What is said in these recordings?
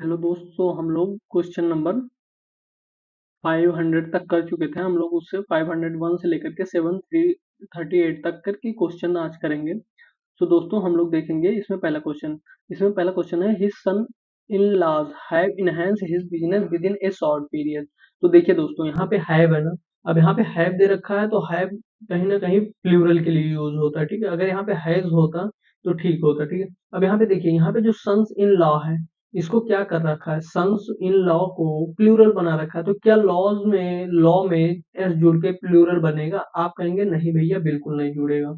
Hello दोस्तों, हम लोग क्वेश्चन नंबर 500 तक कर चुके थे। हम लोग उससे 501 से लेकर के 738 तक करके क्वेश्चन आज करेंगे। तो दोस्तों हम लोग देखेंगे इसमें पहला क्वेश्चन है his son in laws have enhance his business with in a short period. तो देखिए दोस्तों, यहाँ पे हैव है ना। अब यहाँ पे हैव दे रखा है तो हैव कहीं ना कहीं प्लूरल के लिए यूज होता है, ठीक है। अगर यहाँ पे हैज होता तो ठीक होता, ठीक है। अब यहाँ पे देखिए, यहाँ पे जो सन्स इन लॉ है, इसको क्या कर रखा है, सन्स इन लॉ को प्लूरल बना रखा है। तो क्या लॉ में एस जुड़ के प्लूरल बनेगा? आप कहेंगे नहीं भैया, बिल्कुल नहीं जुड़ेगा।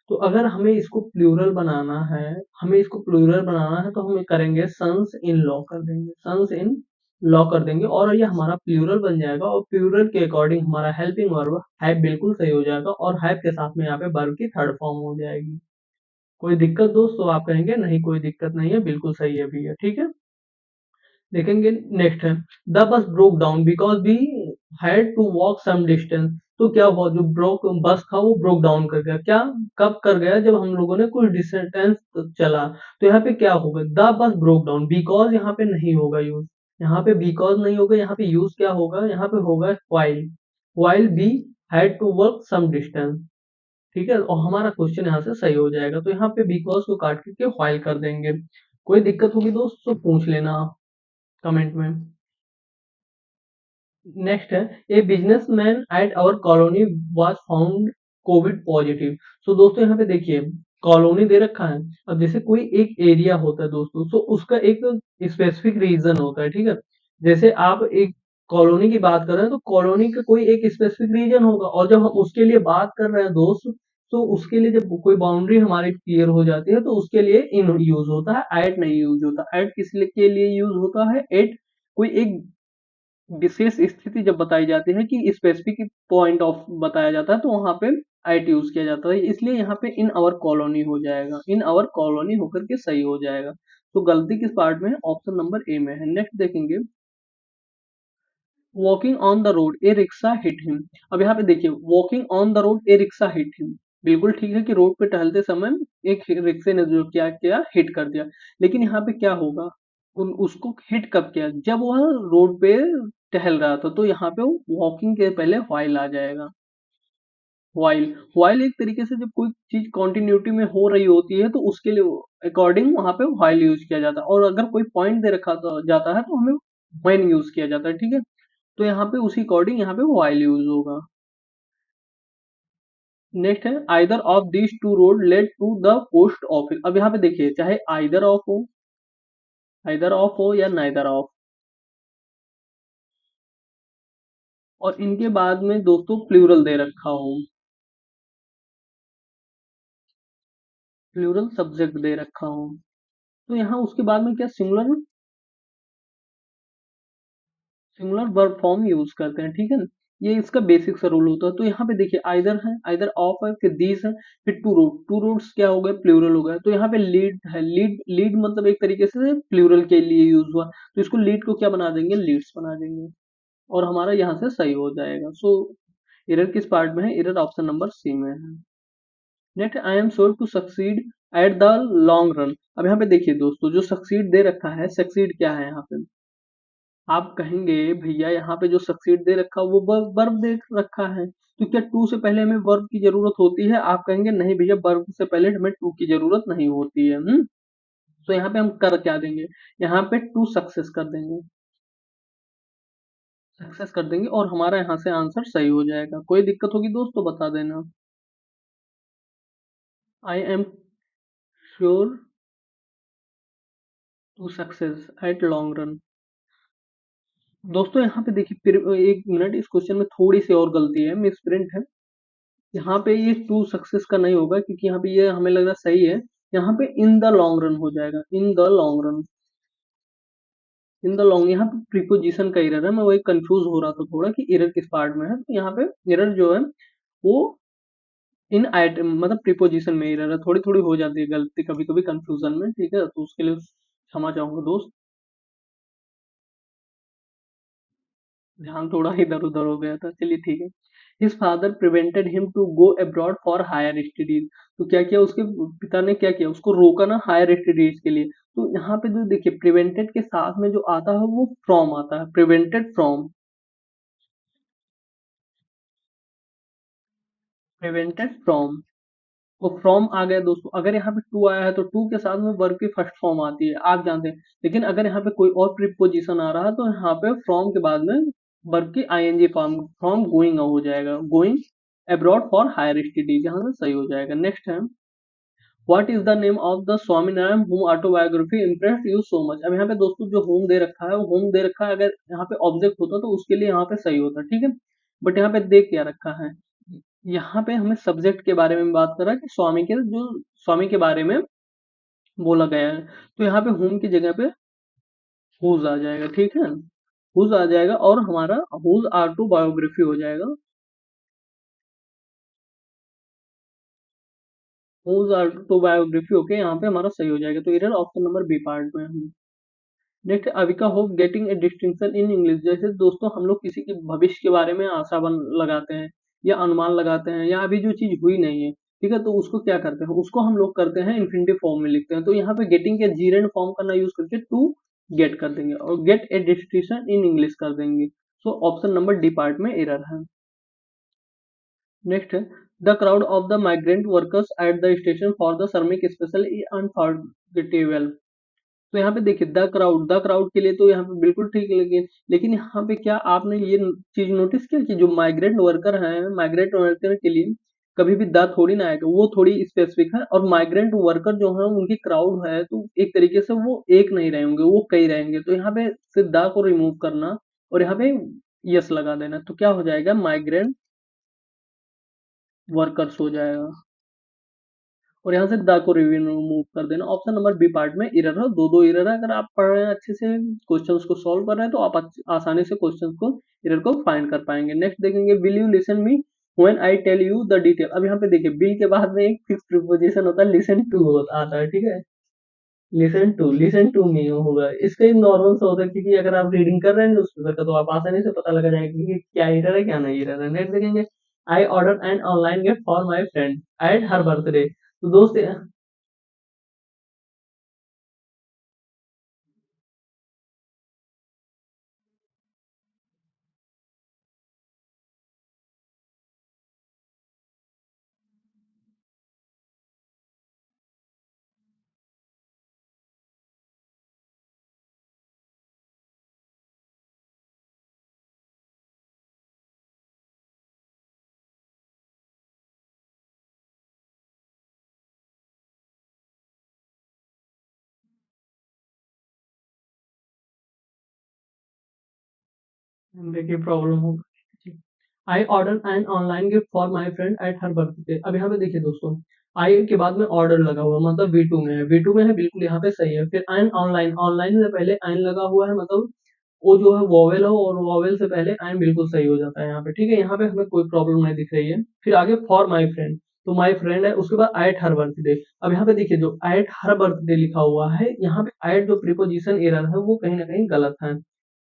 तो अगर हमें इसको प्लूरल बनाना है तो हम करेंगे सन्स इन लॉ कर देंगे, सन्स इन लॉ कर देंगे और ये हमारा प्लूरल बन जाएगा। और प्लूरल के अकॉर्डिंग हमारा हेल्पिंग वर्ब हैव बिल्कुल सही हो जाएगा और हैव के साथ में यहाँ पे वर्ब की थर्ड फॉर्म हो जाएगी। कोई दिक्कत दोस्तों? आप कहेंगे नहीं, कोई दिक्कत नहीं है, बिल्कुल सही है भैया, ठीक है। देखेंगे नेक्स्ट है, the bus broke down because we had to walk some distance. तो क्या हुआ, जो ब्रोक बस था वो ब्रोक डाउन कर गया। क्या, कब कर गया? जब हम लोगों ने कुछ डिस्टेंस चला। तो यहाँ पे क्या होगा, the bus broke down, because यहाँ पे नहीं होगा यूज, यहाँ पे बिकॉज नहीं होगा, यहाँ पे यूज क्या होगा, यहाँ पे होगा while we had to work some distance, ठीक है। और हमारा क्वेश्चन यहाँ से सही हो जाएगा। तो यहाँ पे बिकॉज को काट करके व्हाइल कर देंगे। कोई दिक्कत होगी दोस्त तो पूछ लेना कमेंट में। नेक्स्ट है, a businessman at our colony was found COVID positive. तो दोस्तों यहाँ पे देखिए, कॉलोनी दे रखा है। अब जैसे कोई एक एरिया होता है दोस्तों, तो उसका एक स्पेसिफिक रीजन होता है, ठीक है। जैसे आप एक कॉलोनी की बात कर रहे हैं तो कॉलोनी का कोई एक स्पेसिफिक रीजन होगा, और जब हम उसके लिए बात कर रहे हैं दोस्त, तो उसके लिए जब कोई बाउंड्री हमारी क्लियर हो जाती है तो उसके लिए इन यूज होता है, एट नहीं यूज होता। एट किस लिए के लिए यूज होता है? एट कोई एक विशेष स्थिति जब बताई जाती है कि स्पेसिफिक पॉइंट ऑफ बताया जाता है, तो वहां पे एट यूज किया जाता है। इसलिए यहाँ पे इन आवर कॉलोनी हो जाएगा, इन आवर कॉलोनी होकर के सही हो जाएगा। तो गलती किस पार्ट में है? ऑप्शन नंबर ए में है। नेक्स्ट देखेंगे, walking on the road A rickshaw hit him. अब यहाँ पे देखिए, walking on the road A rickshaw hit him, बिल्कुल ठीक है कि रोड पे टहलते समय एक रिक्शे ने जो क्या किया, हिट कर दिया। लेकिन यहाँ पे क्या होगा, उसको हिट कब किया? जब वह रोड पे टहल रहा था। तो यहाँ पे वॉकिंग के पहले व्हाइल आ जाएगा। व्हाइल व्हाइल एक तरीके से जब कोई चीज कॉन्टिन्यूटी में हो रही होती है तो उसके लिए अकॉर्डिंग वहां पे व्हाइल यूज किया जाता है। और अगर कोई पॉइंट दे रखा जाता है तो हमें व्हेन यूज किया जाता है, ठीक है। तो यहाँ पे उसी अकॉर्डिंग यहाँ पे व्हाइल यूज होगा। नेक्स्ट है, either of this two road led to the post office. अब यहाँ पे देखिए, चाहे आइदर ऑफ हो या नाइदर ऑफ, और इनके बाद में दोस्तों प्लूरल दे रखा हो, प्लूरल सब्जेक्ट दे रखा हो, तो यहाँ उसके बाद में क्या, सिंगुलर वर्ब फॉर्म यूज करते हैं, ठीक है ना। ये इसका बेसिक सा रूल होता है। तो यहाँ पे देखिए, आइदर है, आइदर ऑफ है, फिर दीज है, फिर टू रोड्स क्या हो गए, प्लूरल हो गया। तो यहाँ पे लीड है, लीड मतलब एक तरीके से प्लूरल के लिए यूज हुआ। तो इसको लीड को क्या बना देंगे, लीड्स बना देंगे, और हमारा यहाँ से सही हो जाएगा। सो एरर किस पार्ट में है? एरर ऑप्शन नंबर सी में है। Next, I am sure to succeed at the long run. अब यहाँ पे देखिए दोस्तों, जो सक्सीड दे रखा है, सक्सीड क्या है यहाँ पे? आप कहेंगे भैया यहाँ पे जो सक्सीड दे रखा है वो वर्ब दे रखा है, तो क्या टू से पहले हमें वर्ब की जरूरत होती है? आप कहेंगे नहीं भैया, वर्ब से पहले हमें टू की जरूरत नहीं होती है। तो यहाँ पे हम कर क्या देंगे, यहाँ पे टू सक्सेस कर देंगे, सक्सेस कर देंगे, और हमारा यहाँ से आंसर सही हो जाएगा। कोई दिक्कत होगी दोस्तों बता देना। I am sure to success at long run. दोस्तों यहाँ पे देखिए, फिर एक मिनट, इस क्वेश्चन में थोड़ी सी और गलती है, मिस प्रिंट है। यहाँ पे ये टू सक्सेस का नहीं होगा, क्योंकि यहाँ पे ये हमें लग रहा सही है। यहाँ पे इन द लॉन्ग रन हो जाएगा, in the long run, in the long. यहाँ पे प्रीपोजिशन का एरर है, मैं वही कंफ्यूज हो रहा था थोड़ा कि एरर किस पार्ट में है। तो यहाँ पे एरर जो है वो इन आइटम मतलब प्रीपोजिशन में एरर है। थोड़ी थोड़ी हो जाती है गलती कभी कभी कंफ्यूजन में, ठीक है। तो उसके लिए क्षमा चाहूंगा दोस्त, ध्यान थोड़ा इधर उधर हो गया था। चलिए ठीक है। His father prevented him to go abroad for higher studies. तो क्या किया उसके पिता ने, क्या किया, उसको रोका ना हायर स्टडीज के लिए। तो यहाँ पे जो देखिए प्रिवेंटेड के साथ में जो आता है वो फ्रॉम आता है, प्रिवेंटेड फ्रॉम, प्रिवेंटेड फ्रॉम। वो फ्रॉम आ गया दोस्तों, अगर यहाँ पे टू आया है तो टू के साथ में वर्ब की फर्स्ट फॉर्म आती है, आप जानते हैं। लेकिन अगर यहाँ पे कोई और प्रीपोजिशन आ रहा है तो यहाँ पे फ्रॉम के बाद में वर्ब की आईएनजी फॉर्म, फ्रॉम गोइंग हो जाएगा, going abroad for higher studies, यहाँ से सही हो जाएगा। नेक्स्ट है what is the name of the Swaminarayan home autobiography impressed you so much. अब यहाँ पे दोस्तों जो होम दे रखा है वो होम दे रखा है, अगर यहाँ पे ऑब्जेक्ट होता तो उसके लिए यहाँ पे सही होता, ठीक है। बट यहाँ पे दे क्या रखा है, यहाँ पे हमें सब्जेक्ट के बारे में बात कर रहा है कि स्वामी के जो स्वामी के बारे में बोला गया है, तो यहाँ पे होम की जगह पे हुज आ जाएगा, ठीक है। हुज आ जाएगा और हमारा हुज ऑटो बायोग्राफी हो जाएगा, हुज ऑटो बायोग्राफी होके यहाँ पे हमारा सही हो जाएगा। तो इधर ऑप्शन नंबर बी पार्ट में हम। Next, Avika hope getting a distinction in English. जैसे दोस्तों हम लोग किसी के भविष्य के बारे में आशा बन लगाते हैं या अनुमान लगाते हैं, या अभी जो चीज हुई नहीं है, ठीक है, तो उसको क्या करते हैं, उसको हम लोग करते हैं इन्फिनिटिव फॉर्म में लिखते हैं। तो यहाँ पे गेटिंग के जीरेंड फॉर्म करना यूज करके टू गेट कर देंगे और gate A distinction in English कर देंगे। So option number D part में एरर है। नेक्स्ट है the crowd of the migrant workers at the station for the श्रमिक स्पेशल इज अनफॉरगेटेबल। तो यहाँ पे देखिए द क्राउड के लिए तो यहाँ पे बिल्कुल ठीक लगे, लेकिन यहाँ पे क्या आपने ये चीज नोटिस किया कि जो माइग्रेंट वर्कर है, माइग्रेंट वर्कर के लिए कभी भी द थोड़ी ना आएगा, वो थोड़ी स्पेसिफिक है। और माइग्रेंट वर्कर जो है उनकी क्राउड है, तो एक तरीके से वो एक नहीं रहेंगे, वो कई रहेंगे। तो यहाँ पे सिर्फ द को रिमूव करना और यहाँ पे यस लगा देना, तो क्या हो जाएगा, माइग्रेंट वर्कर्स हो जाएगा और यहाँ से द को रिमूव कर देना। ऑप्शन नंबर बी पार्ट में एरर है, दो एरर है। अगर आप पढ़ रहे हैं अच्छे से, क्वेश्चंस को सॉल्व कर रहे हैं, तो आप आसानी से क्वेश्चंस को एरर को फाइंड कर पाएंगे। नेक्स्ट देखेंगे will you listen me when I tell you the detail. अब यहाँ पे देखिए विल के बाद में एक फिक्स प्रीपोजिशन होता है, लिसन टू आता है, ठीक है। लिसन टू मी होगा, इसका एक नॉर्मल सा होता है, क्योंकि अगर आप रीडिंग कर रहे हैं न्यूज़पेपर का तो आप आसानी से पता लगा जाएगा कि क्या एरर है क्या नहीं एरर है। नेक्स्ट देखेंगे I order an online gift for my friend at her birthday. तो दोस्त देखिए प्रॉब्लम होगा। I order an online gift for my friend at her birthday. अब यहाँ पे देखिए दोस्तों, आई के बाद में ऑर्डर लगा हुआ मतलब वी टू में है, वी टू में है, बिल्कुल यहाँ पे सही है। फिर एन ऑनलाइन, ऑनलाइन से पहले एन लगा हुआ है, मतलब वो जो है वॉवेल हो और वॉवेल से पहले एन बिल्कुल सही हो जाता है यहाँ पे, ठीक है। यहाँ पे हमें कोई प्रॉब्लम नहीं दिख रही है। फिर आगे फॉर माई फ्रेंड, तो माई फ्रेंड है, उसके बाद एट हर बर्थडे। अब यहाँ पे देखिए जो एट हर बर्थडे लिखा हुआ है, यहाँ पे एट जो प्रीपोजिशन एरर है वो कहीं ना कहीं गलत है।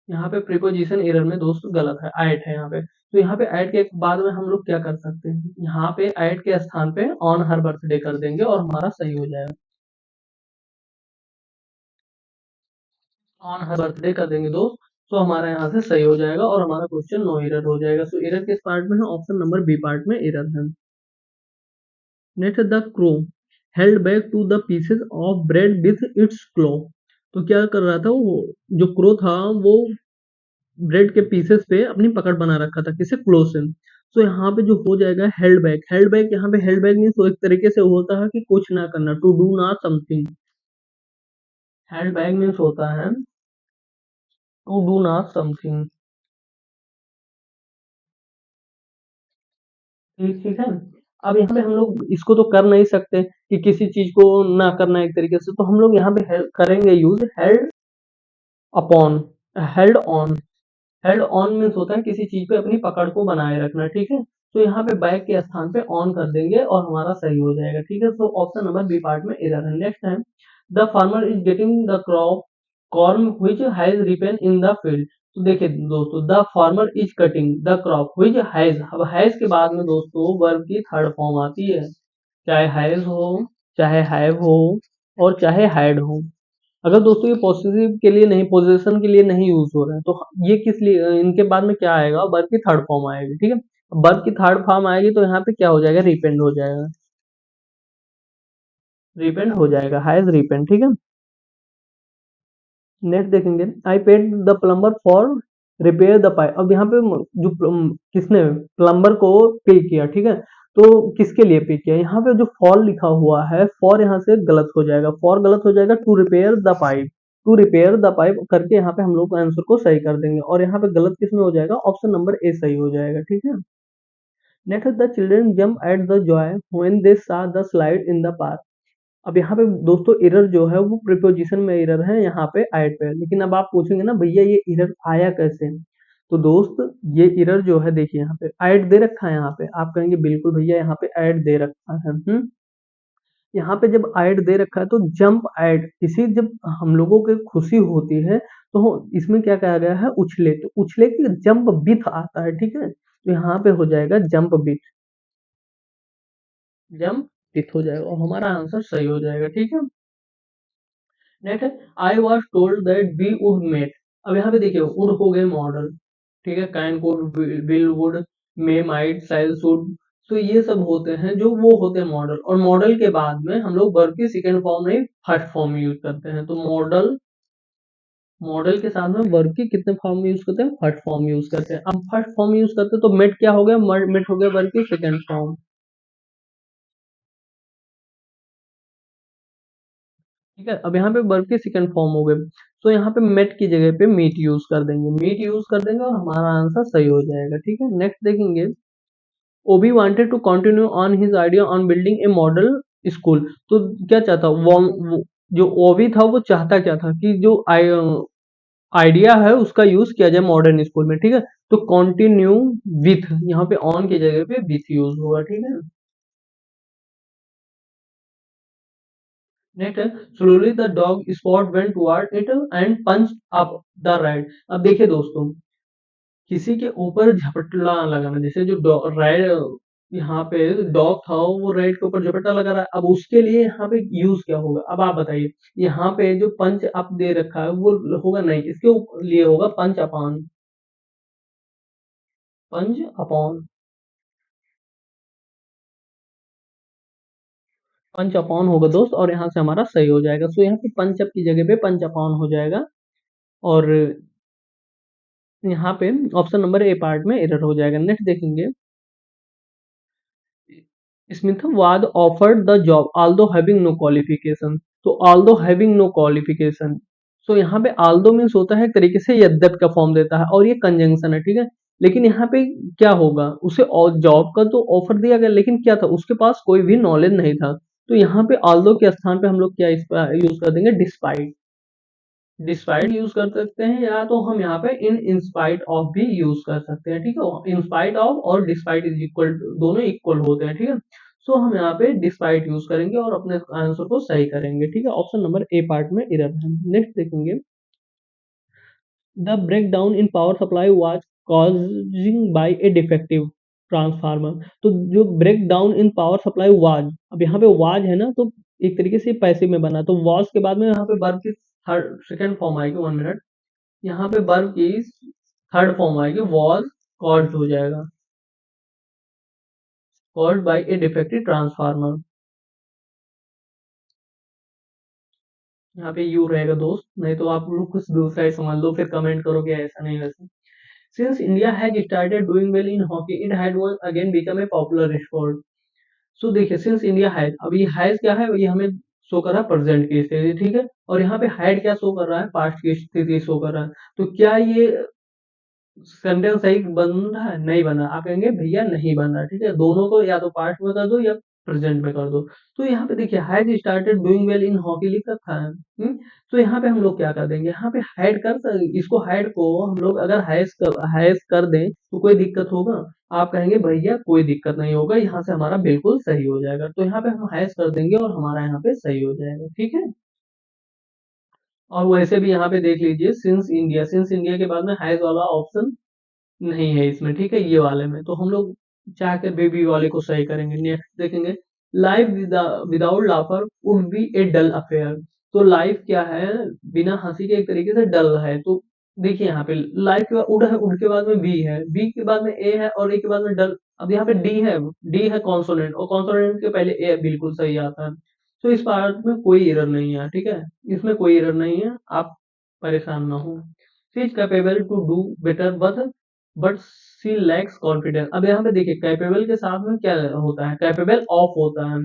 यहाँ पे प्रीपोजिशन एरर में दोस्त गलत है, एट है यहाँ पे। तो यहाँ पे एट के बाद में हम लोग क्या कर सकते हैं, यहाँ पे एट के स्थान पे ऑन हर बर्थडे कर देंगे और हमारा सही हो जाएगा। ऑन हर बर्थडे कर देंगे दोस्त, तो हमारा यहाँ से सही हो जाएगा और हमारा क्वेश्चन नो एरर हो जाएगा। सो एरर किस पार्ट में है, ऑप्शन नंबर बी पार्ट में एरर है। Next the crow held back to the pieces of bread with its claw. तो क्या कर रहा था वो, जो क्रो था वो ब्रेड के पीसेस पे अपनी पकड़ बना रखा था, किसे, क्लो से। तो यहाँ पे जो हो जाएगा हेल्ड बैक, हेल्ड बैक, यहाँ पे हेल्ड बैक मीन्स वो एक तरीके से होता है कि कुछ ना करना, to do not something. Held back means होता है टू डू नॉट समथिंग, ठीक ठीक है। अब यहाँ पे हम लोग इसको तो कर नहीं सकते कि किसी चीज को ना करना एक तरीके से, तो हम लोग यहाँ पे करेंगे use held upon, held on. Held on means होता है किसी चीज पे अपनी पकड़ को बनाए रखना, ठीक है। तो यहाँ पे बैक के स्थान पे ऑन कर देंगे और हमारा सही हो जाएगा, ठीक है। तो ऑप्शन नंबर बी पार्ट में एरर है। नेक्स्ट है the farmer is getting the crop corn which has ripen in the field. तो देखिए दोस्तों, the farmer is cutting the crop which has, अब हैज के बाद में दोस्तों वर्ब की थर्ड फॉर्म आती है, चाहे हैज हो, चाहे हैव हो और चाहे हैड हो। अगर दोस्तों ये पॉसेसिव के लिए नहीं, पोजेशन के लिए नहीं यूज हो रहा है, तो ये किस लिए, इनके बाद में क्या आएगा, वर्ब की थर्ड फॉर्म आएगी। ठीक है, वर्ब की थर्ड फॉर्म आएगी तो यहाँ पे क्या हो जाएगा, रिपेंड हो जाएगा, रिपेंड हो जाएगा, हैज रिपेंड। ठीक है, नेक्स्ट देखेंगे, I paid the plumber for repair the pipe. अब यहाँ पे जो किसने प्लम्बर को पे किया, ठीक है, तो किसके लिए पे किया, यहाँ पे जो फॉर लिखा हुआ है, फॉर यहाँ से गलत हो जाएगा, फॉर गलत हो जाएगा, to repair the pipe, to repair the pipe करके यहाँ पे हम लोग आंसर को सही कर देंगे, और यहाँ पे गलत किसमें हो जाएगा, ऑप्शन नंबर ए सही हो जाएगा। ठीक है, next, the children jump at the joy when they saw the slide in the park. अब यहाँ पे दोस्तों एरर जो है वो प्रीपोजिशन में एरर है, यहाँ पे एड पे है, लेकिन अब आप पूछेंगे ना भैया ये एरर आया कैसे, तो दोस्त ये एरर जो है देखिए यहाँ पे ऐड दे रखा है, यहाँ पे आप कहेंगे बिल्कुल भैया यहाँ पे ऐड दे रखा है। यहाँ पे जब ऐड दे रखा है तो जंप ऐड, किसी जब हम लोगों के खुशी होती है तो इसमें क्या कहा गया है, उछले, तो उछले की जंप विथ आता है। ठीक है, तो यहाँ पे हो जाएगा जंप विथ, जंप विथ हो जाएगा और हमारा आंसर सही हो जाएगा। ठीक है, नेक्स्ट है, I was told that we would met. अब यहाँ पे देखिए वुड हो गए मॉडल, ठीक है, can could will would may might shall should, तो ये सब होते हैं जो वो होते हैं मॉडल, और मॉडल के बाद में हम लोग वर्ब की सेकेंड फॉर्म नहीं फर्स्ट फॉर्म यूज करते हैं, तो मॉडल, मॉडल के साथ में वर्ब की कितने फॉर्म यूज करते हैं, फर्स्ट फॉर्म यूज करते हैं। अब फर्स्ट फॉर्म यूज करते हैं तो मेट क्या हो गया, मेट हो गया वर्ब की सेकेंड फॉर्म। ठीक है, अब यहाँ पे वर्ब की सेकंड फॉर्म हो गए, तो यहाँ पे मेट की जगह पे मीट यूज कर देंगे, मीट यूज कर देंगे और हमारा आंसर सही हो जाएगा। ठीक है, नेक्स्ट देखेंगे, Obi wanted to continue on his idea on building a model school. तो क्या चाहता जो ओबी था वो चाहता क्या था कि जो आइडिया है उसका यूज किया जाए मॉडर्न स्कूल में। ठीक है, तो कंटिन्यू विथ, यहाँ पे ऑन की जगह पे विथ यूज होगा। ठीक है, नेक्स्ट है, slowly the dog spot went toward it and punch up the ride. अब देखिए दोस्तों, किसी के ऊपर झपटला लगाना, जैसे जो राइड, यहाँ पे डॉग था वो राइड के ऊपर झपट्टा लगा रहा है, अब उसके लिए यहाँ पे यूज क्या होगा, अब आप बताइए, यहाँ पे जो पंच अप दे रखा है वो होगा नहीं, इसके लिए होगा पंच अपॉन, पंच अपॉन, पंच अपॉन होगा दोस्त, और यहाँ से हमारा सही हो जाएगा। सो यहाँ पे पंच अप की जगह पे पंच अपॉन हो जाएगा, और यहाँ पे ऑप्शन नंबर ए पार्ट में एरर हो जाएगा। नेक्स्ट देखेंगे, Smith was offered the job although having no qualification. तो although having no qualification, so यहाँ पे ऑल्दो मीन्स होता है एक तरीके से यद्यप का फॉर्म देता है, और ये कंजंक्शन है। ठीक है, लेकिन यहाँ पे क्या होगा, उसे जॉब का तो ऑफर दिया गया, लेकिन क्या था, उसके पास कोई भी नॉलेज नहीं था, तो यहाँ पे ऑल्दो के स्थान पे हम लोग क्या यूज कर देंगे, डिस्पाइट, डिस्पाइट यूज कर सकते हैं, या तो हम यहाँ पे इन स्पाइट ऑफ भी यूज कर सकते हैं। ठीक है, इन स्पाइट ऑफ और डिस्पाइट इज इक्वल, दोनों इक्वल होते हैं। ठीक है, सो हम यहाँ पे डिस्पाइट यूज करेंगे और अपने आंसर को सही करेंगे। ठीक है, ऑप्शन नंबर ए पार्ट में एरर है। नेक्स्ट देखेंगे, the breakdown in power supply was causing by a defective transformer. तो जो breakdown in power supply was, अब यहाँ पे वाज है ना, तो एक तरीके से पैसिव में बना, तो वाज के बाद में यहाँ पे वर्ब की थर्ड सेकंड फॉर्म आएगी, 1 मिनट, यहाँ पे वर्ब की थर्ड फॉर्म आएगी, वॉज कॉज्ड हो जाएगा, caused by a defective transformer, यहाँ पे यू रहेगा दोस्त, नहीं तो आप लोग कुछ दूसरा ही समझ लो, फिर कमेंट करोगे ऐसा नहीं वैसा। Since India has started doing well in hockey it had won again become a popular sport. So देखिए, सिंस इंडिया हैज, अब ये हैज क्या है, ये हमें शो कर रहा है प्रेजेंट की स्थिति। ठीक है, और यहाँ पे हैड क्या शो कर रहा है, पास्ट की स्थिति शो कर रहा है, तो क्या ये सेंटेंस सही बन रहा है, नहीं बना, आप कहेंगे भैया नहीं बन रहा। ठीक है, दोनों को या तो पास्ट में कर दो या प्रेजेंट में कर दो। तो यहाँ पे देखिए has started doing well in hockey लिख रखा है। तो यहाँ पे हम लोग क्या कर देंगे, यहाँ पे हाइड कर इसको, हाइड को हम लोग अगर हैज कर दें तो कोई दिक्कत होगा, आप कहेंगे भैया कोई दिक्कत नहीं होगा, यहाँ से हमारा बिल्कुल सही हो जाएगा, तो यहाँ पे हम हैज कर देंगे और हमारा यहाँ पे सही हो जाएगा। ठीक है, और वैसे भी यहाँ पे देख लीजिए, सिंस इंडिया, सिंस इंडिया के बाद में हैज वाला ऑप्शन नहीं है इसमें। ठीक है, ये वाले में तो हम लोग चाह कर बेबी वाले को सही करेंगे। नेक्स्ट देखेंगे, life without laughter would be a dull affair. तो लाइफ क्या है, बिना हंसी के एक तरीके से डल है। तो देखिए यहाँ पे लाइफ के बाद उड है, उड के बाद में बी है, बी के बाद में ए है और ए के बाद में डल। अब यहाँ पे डी है, डी है कॉन्सोनेंट और कॉन्सोनेंट के पहले ए बिल्कुल सही आता है। तो इस पार्ट में कोई एरर नहीं है, ठीक है, इसमें कोई एरर नहीं है, आप परेशान ना हो। She is capable to do better but she lacks confidence. अब यहाँ पे देखिए कैपेबल के साथ में क्या होता है, कैपेबल ऑफ होता है,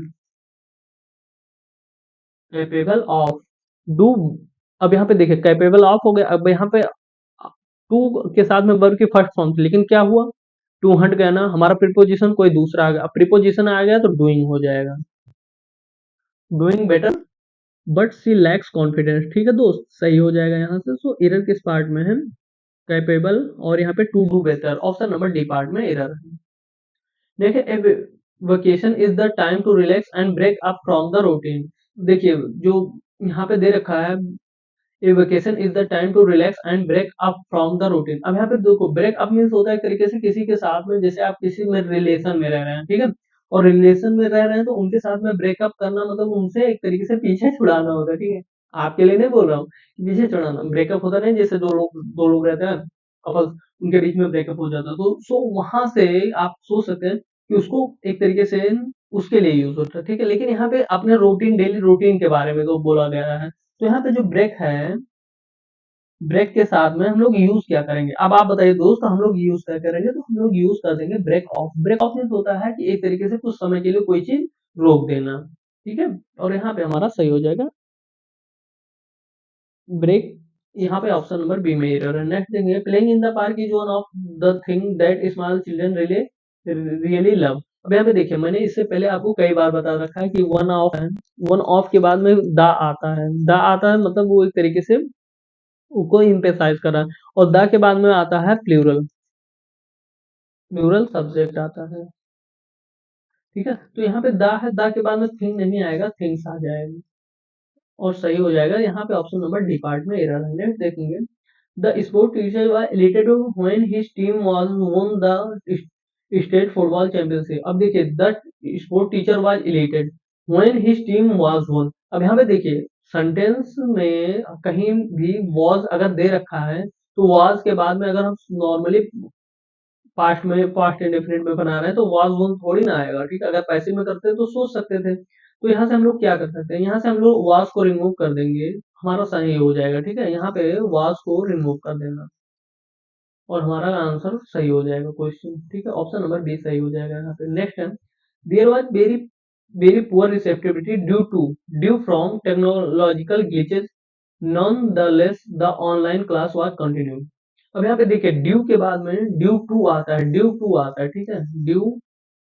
कैपेबल ऑफ डू। अब यहाँ पे देखिए कैपेबल ऑफ हो गया। अब यहाँ पे टू के साथ में वर्ब की फर्स्ट फॉर्म थी, लेकिन क्या हुआ, टू हट गया ना, हमारा प्रीपोजिशन कोई दूसरा आ गया। अब प्रीपोजिशन आ गया तो डूइंग हो जाएगा, doing better but she lacks confidence. ठीक है दोस्त, सही हो जाएगा यहाँ से। सो एरर किस पार्ट में है, कैपेबल और यहाँ पे to do better, option number D part में एरर है। देखिए vacation is the time to relax and break up from the routine. देखिए जो यहाँ पे दे रखा है, a vacation is the time to relax and break up from the routine. अब यहाँ पे देखो ब्रेक अप मीन्स होता है एक तरीके से किसी के साथ में, जैसे आप किसी में रिलेशन में रह रहे हैं, ठीक है, और रिलेशन में रह रहे हैं तो उनके साथ में ब्रेकअप करना मतलब उनसे एक तरीके से पीछे छुड़ाना होता है, ठीक है। आपके लिए नहीं बोल रहा हूँ, पीछे छुड़ाना। ब्रेकअप होता नहीं, जैसे दो लोग रहते हैं कपल्स, उनके बीच में ब्रेकअप हो जाता है, तो सो वहां से आप सोच सकते हैं कि उसको एक तरीके से उसके लिए यूज होता है, ठीक है। लेकिन यहाँ पे अपने रूटीन, डेली रूटीन के बारे में तो बोला गया है। तो यहाँ पे जो ब्रेक है, ब्रेक के साथ में हम लोग यूज क्या करेंगे, अब आप बताइए दोस्त, हम लोग यूज क्या करेंगे, तो हम लोग यूज कर देंगे break off. Break off means होता है कि एक तरीके से कुछ समय के लिए कोई चीज रोक देना, ठीक है। और यहाँ पे हमारा सही हो जाएगा ब्रेक। यहाँ पे ऑप्शन नंबर बी में एरर है। नेक्स्ट देखेंगे, playing in the park is one of the thing that small children really love. अब यहाँ पे देखिए मैंने इससे पहले आपको कई बार बता रखा है कि वन ऑफ है, वन ऑफ के बाद में द आता है, द आता है मतलब वो एक तरीके से को इम्पेसाइज कर रहा है, और द के बाद में आता है प्लूरल, प्लूरल सब्जेक्ट आता है, ठीक है। तो यहाँ पे द है, द के बाद में थिंग नहीं आएगा, थिंग्स आ जाएगा और सही हो जाएगा। यहाँ पे ऑप्शन नंबर डी पार्ट में एरर है। नेक्स्ट देखेंगे, the sport teacher was elated when his team was won the state football championship. अब देखिए the sport teacher was elated when his team was वोन। अब यहाँ पे देखिए सेंटेंस में कहीं भी वाज अगर दे रखा है तो वाज के बाद में अगर हम नॉर्मली पास्ट में, पास्ट इंडेफिनिट में बना रहे हैं तो वाज वन थोड़ी ना आएगा, ठीक है। अगर पैसिव में करते हैं तो सोच सकते थे। तो यहाँ से हम लोग क्या कर सकते हैं, यहाँ से हम लोग वाज को रिमूव कर देंगे, हमारा सही हो जाएगा, ठीक है। यहाँ पे वाज को रिमूव कर देना और हमारा आंसर सही हो जाएगा क्वेश्चन, ठीक है। ऑप्शन नंबर बी सही हो जाएगा यहाँ पे। नेक्स्ट है, there was very very poor receptivity due from technological glitches, none the less the online class was continued. अब यहाँ पे देखिए ड्यू के बाद में ड्यू टू आता है, ड्यू टू आता है, ठीक है, ड्यू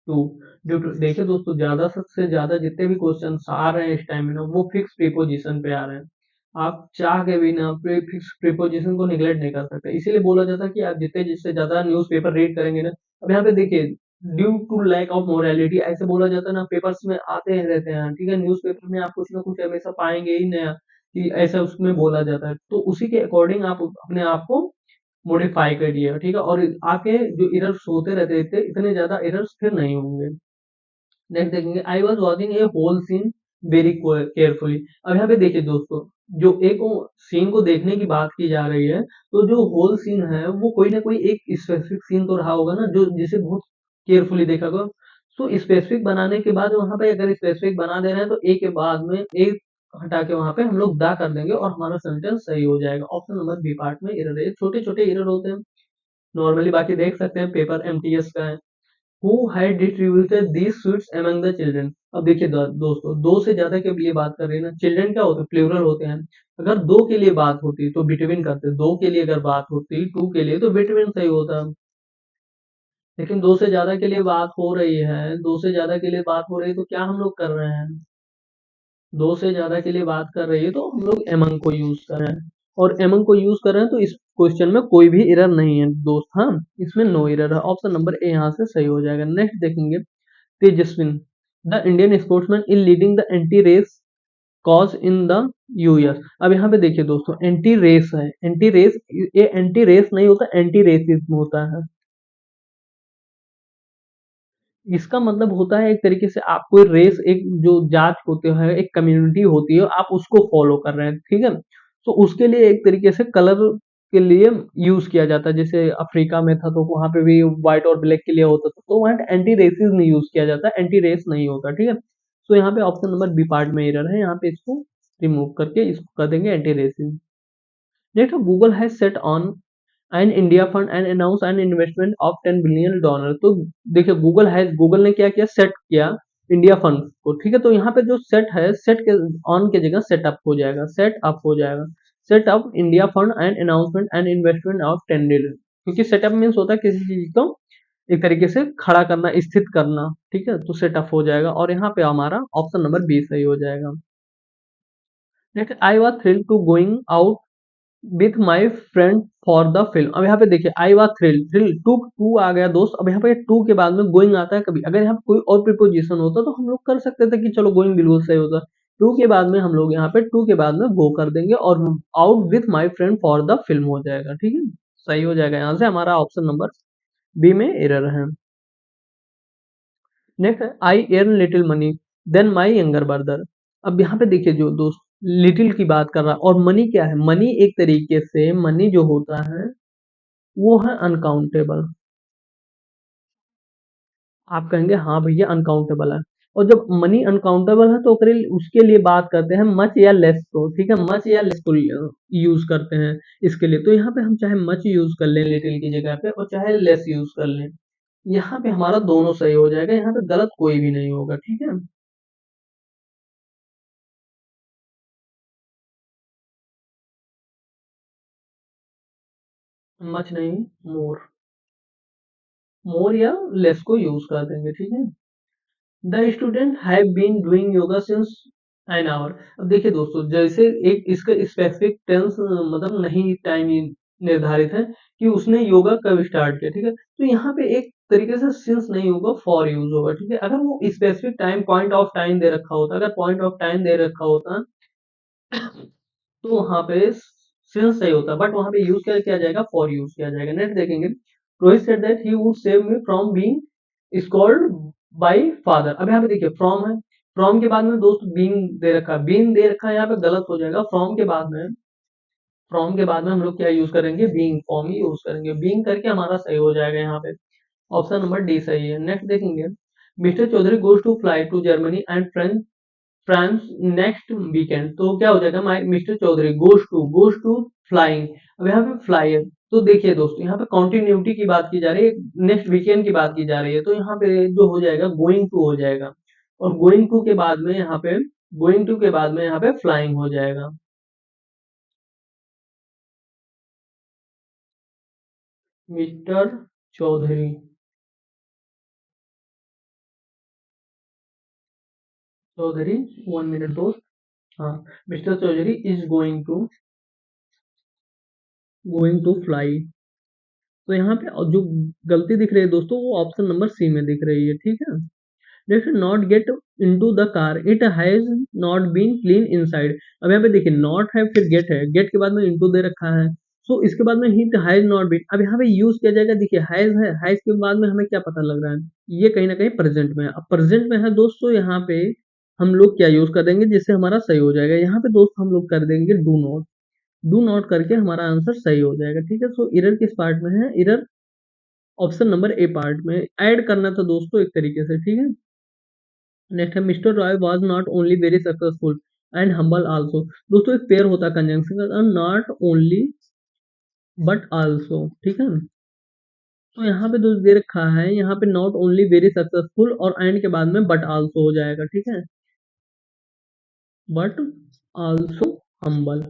टू, ड्यू टू। देखिए दोस्तों ज्यादा से ज्यादा जितने भी क्वेश्चन आ रहे हैं इस टाइम में ना, वो फिक्स प्रीपोजिशन पे आ रहे हैं। आप चाह के भी ना फिक्स प्रीपोजिशन को निगलेक्ट नहीं कर सकते, इसीलिए बोला जाता है कि आप जितने जिससे ज्यादा न्यूज़पेपर रीड करेंगे ना। अब यहाँ पे देखिए due to lack of morality ऐसे बोला जाता है ना, पेपर्स में आते हैं रहते हैं, ठीक है। न्यूज़पेपर में आप कुछ ना कुछ हमेशा पाएंगे ही नया कि ऐसा उसमें बोला जाता है, तो उसी के अकॉर्डिंग आप अपने आप को मॉडिफाई करिएगा, ठीक है। और आपके जो एरर्स होते रहते थे, इतने ज्यादा एरर्स फिर नहीं होंगे। नेक्स्ट देखेंगे, I was watching a whole scene very carefully. अब यहाँ पे देखिए दोस्तों, जो एक सीन को देखने की बात की जा रही है, तो जो होल सीन है वो कोई ना कोई एक स्पेसिफिक सीन तो रहा होगा ना, जो जिसे बहुत केयरफुली देखा होगा। तो स्पेसिफिक बनाने के बाद वहां पे अगर स्पेसिफिक बना दे रहे हैं तो ए के बाद में एक हटा के वहां पे हम लोग दा कर देंगे और हमारा सेंटेंस सही हो जाएगा। ऑप्शन नंबर बी पार्ट में एरर है, छोटे छोटे एरर होते हैं नॉर्मली, बाकी देख सकते हैं पेपर एमटीएस का है। Who had distributed these sweets among the children. अब देखिए दोस्तों, दो से ज्यादा के लिए बात कर रहे हैं ना, चिल्ड्रन क्या होते हैं, प्लूरल होते हैं। अगर दो के लिए बात होती तो बिटवीन करते, दो के लिए अगर बात होती, टू के लिए तो बिटवीन सही होता। लेकिन दो से ज्यादा के लिए बात हो रही है, दो से ज्यादा के लिए बात हो रही है तो क्या हम लोग कर रहे हैं, दो से ज्यादा के लिए बात कर रही है तो हम लोग एमंग को यूज कर रहे हैं, और एमंग को यूज कर रहे हैं तो इस क्वेश्चन में कोई भी एरर नहीं है दोस्त, हाँ, इसमें नो एरर है। ऑप्शन नंबर ए यहाँ से सही हो जाएगा। नेक्स्ट देखेंगे, Tejaswin the Indian sportsman in leading the anti race cause in the US. अब यहाँ पे देखिए दोस्तों, एंटी रेस है, एंटी रेस, ये एंटी रेस नहीं होता, एंटी रेसिज्म होता है। इसका मतलब होता है एक तरीके से आप कोई रेस, एक जो जात होते हैं, एक कम्युनिटी होती है, आप उसको फॉलो कर रहे हैं, ठीक है। तो उसके लिए एक तरीके से कलर के लिए यूज किया जाता है। जैसे अफ्रीका में था तो वहां पे भी व्हाइट और ब्लैक के लिए होता था, तो वहां एंटी रेसिज्म यूज किया जाता है, एंटी रेस नहीं होता, ठीक है। तो यहाँ पे ऑप्शन नंबर बी पार्ट में एरर है, यहाँ पे इसको रिमूव करके इसको कर देंगे anti racism. Next, Google has set on and India fund and announce an investment of $10 billion. तो देखिए गूगल ने क्या किया, सेट किया इंडिया फंड को, ठीक है। तो यहाँ पे जो सेट है, सेट के ऑन की जगह सेटअप हो जाएगा, सेट अप हो जाएगा, set up India fund and announcement and investment of 10 billion. क्योंकि सेटअप मीन्स होता है किसी चीज को एक तरीके से खड़ा करना, स्थित करना, ठीक है। तो सेटअप हो जाएगा और यहाँ पे हमारा ऑप्शन नंबर बी सही हो जाएगा। Next, I was thrilled to going out with my friend for the film. अब यहाँ पे देखिए I was thrill, thrill to to आ गया दोस्त। अब यहाँ पे टू के बाद में गोइंग आता है कभी, अगर यहाँ पे कोई और प्रीपोजिशन होता तो हम लोग कर सकते थे कि चलो गोइंग बिल्कुल सही होता। टू के बाद में हम लोग यहाँ पे टू के बाद में गो कर देंगे और out with my friend for the film हो जाएगा, ठीक है। सही हो जाएगा, यहाँ से हमारा ऑप्शन नंबर बी में एरर है। नेक्स्ट है I earn little money than my younger brother. अब यहाँ पे देखिए जो दोस्त लिटिल की बात कर रहा है, और मनी क्या है, मनी एक तरीके से मनी जो होता है वो है अनकाउंटेबल। आप कहेंगे हाँ भैया अनकाउंटेबल है, और जब मनी अनकाउंटेबल है तो उसके लिए बात करते हैं मच या लेस को, ठीक है, मच या लेस को यूज करते हैं इसके लिए। तो यहाँ पे हम चाहे मच यूज कर लें लिटिल की जगह पे, और चाहे लेस यूज कर लें, यहाँ पे हमारा दोनों सही हो जाएगा, यहाँ पे गलत कोई भी नहीं होगा, ठीक है। मच नहीं, मोर, मोर या लेस को यूज कर देंगे, ठीक है। The student have been doing yoga since an hour. अब देखिए दोस्तों, जैसे एक इसका स्पेसिफिक टेंस मतलब नहीं टाइम निर्धारित है कि उसने योगा कब स्टार्ट किया, ठीक है। तो यहाँ पे एक तरीके से सिंस नहीं होगा, फॉर यूज होगा, ठीक है। अगर वो specific time point of time दे रखा होता, अगर पॉइंट ऑफ टाइम दे रखा होता तो वहां पे सिंस सही होता, बट वहां पे यूज क्या किया जाएगा, फॉर यूज किया जाएगा। नेक्स्ट देखेंगे, Rohit said that he would save me from being scold bye father. अब यहाँ पे देखिए फ्रॉम है, फ्रॉम के बाद में दोस्त बीइंग दे रखा है, बीइंग दे रखा है, यहाँ पे गलत हो जाएगा। फ्रॉम के बाद में हम लोग क्या यूज करेंगे, बीइंग, फॉर्म ही यूज करेंगे, बीइंग करके हमारा सही हो जाएगा यहाँ पे। ऑप्शन नंबर डी सही है। नेक्स्ट देखेंगे, mister Chaudhary goes to fly to Germany and France next weekend. तो क्या हो जाएगा, my mister Chaudhary goes to flying. अब यहाँ पे फ्लाई है, तो देखिए दोस्तों यहाँ पे कॉन्टिन्यूटी की बात की जा रही है, नेक्स्ट वीकेंड की बात की जा रही है, तो यहाँ पे जो हो जाएगा गोइंग टू हो जाएगा, और गोइंग टू के बाद में यहाँ पे फ्लाइंग हो जाएगा। मिस्टर चौधरी, चौधरी 1 मिनट दोस्त, हाँ, mister Chaudhary is going to fly. तो यहाँ पे जो गलती दिख रही है दोस्तों, वो ऑप्शन नंबर सी में दिख रही है, ठीक है। Let's not get into the car, it has not been clean inside. अब यहाँ पे देखिए नॉट है, फिर गेट है, गेट के बाद में इनटू दे रखा है, सो इसके बाद में हिट हैज नॉट बीन। अब यहाँ पे यूज किया जाएगा, देखिए हैज है, हैज के बाद में हमें क्या पता लग रहा है, ये कहीं ना कहीं प्रेजेंट में है। अब प्रेजेंट में है दोस्तों, यहाँ पे हम लोग क्या यूज कर देंगे जिससे हमारा सही हो जाएगा, यहाँ पे दोस्त हम लोग कर देंगे डू नॉट। डू नॉट करके हमारा आंसर सही हो जाएगा, ठीक है। सो इरर किस पार्ट में है, error option number A part में ऐड करना था दोस्तों एक तरीके से, ठीक है। नेक्स्ट है, mister Roy was not only very successful and humble also. दोस्तों एक पेयर होता है कंजंक्शन का, नॉट ओनली बट आल्सो, ठीक है। तो यहाँ पे दोस्त दे रखा है, यहाँ पे नॉट ओनली वेरी सक्सेसफुल और एंड के बाद में बट आल्सो हो जाएगा, ठीक है, बट आल्सो हम्बल,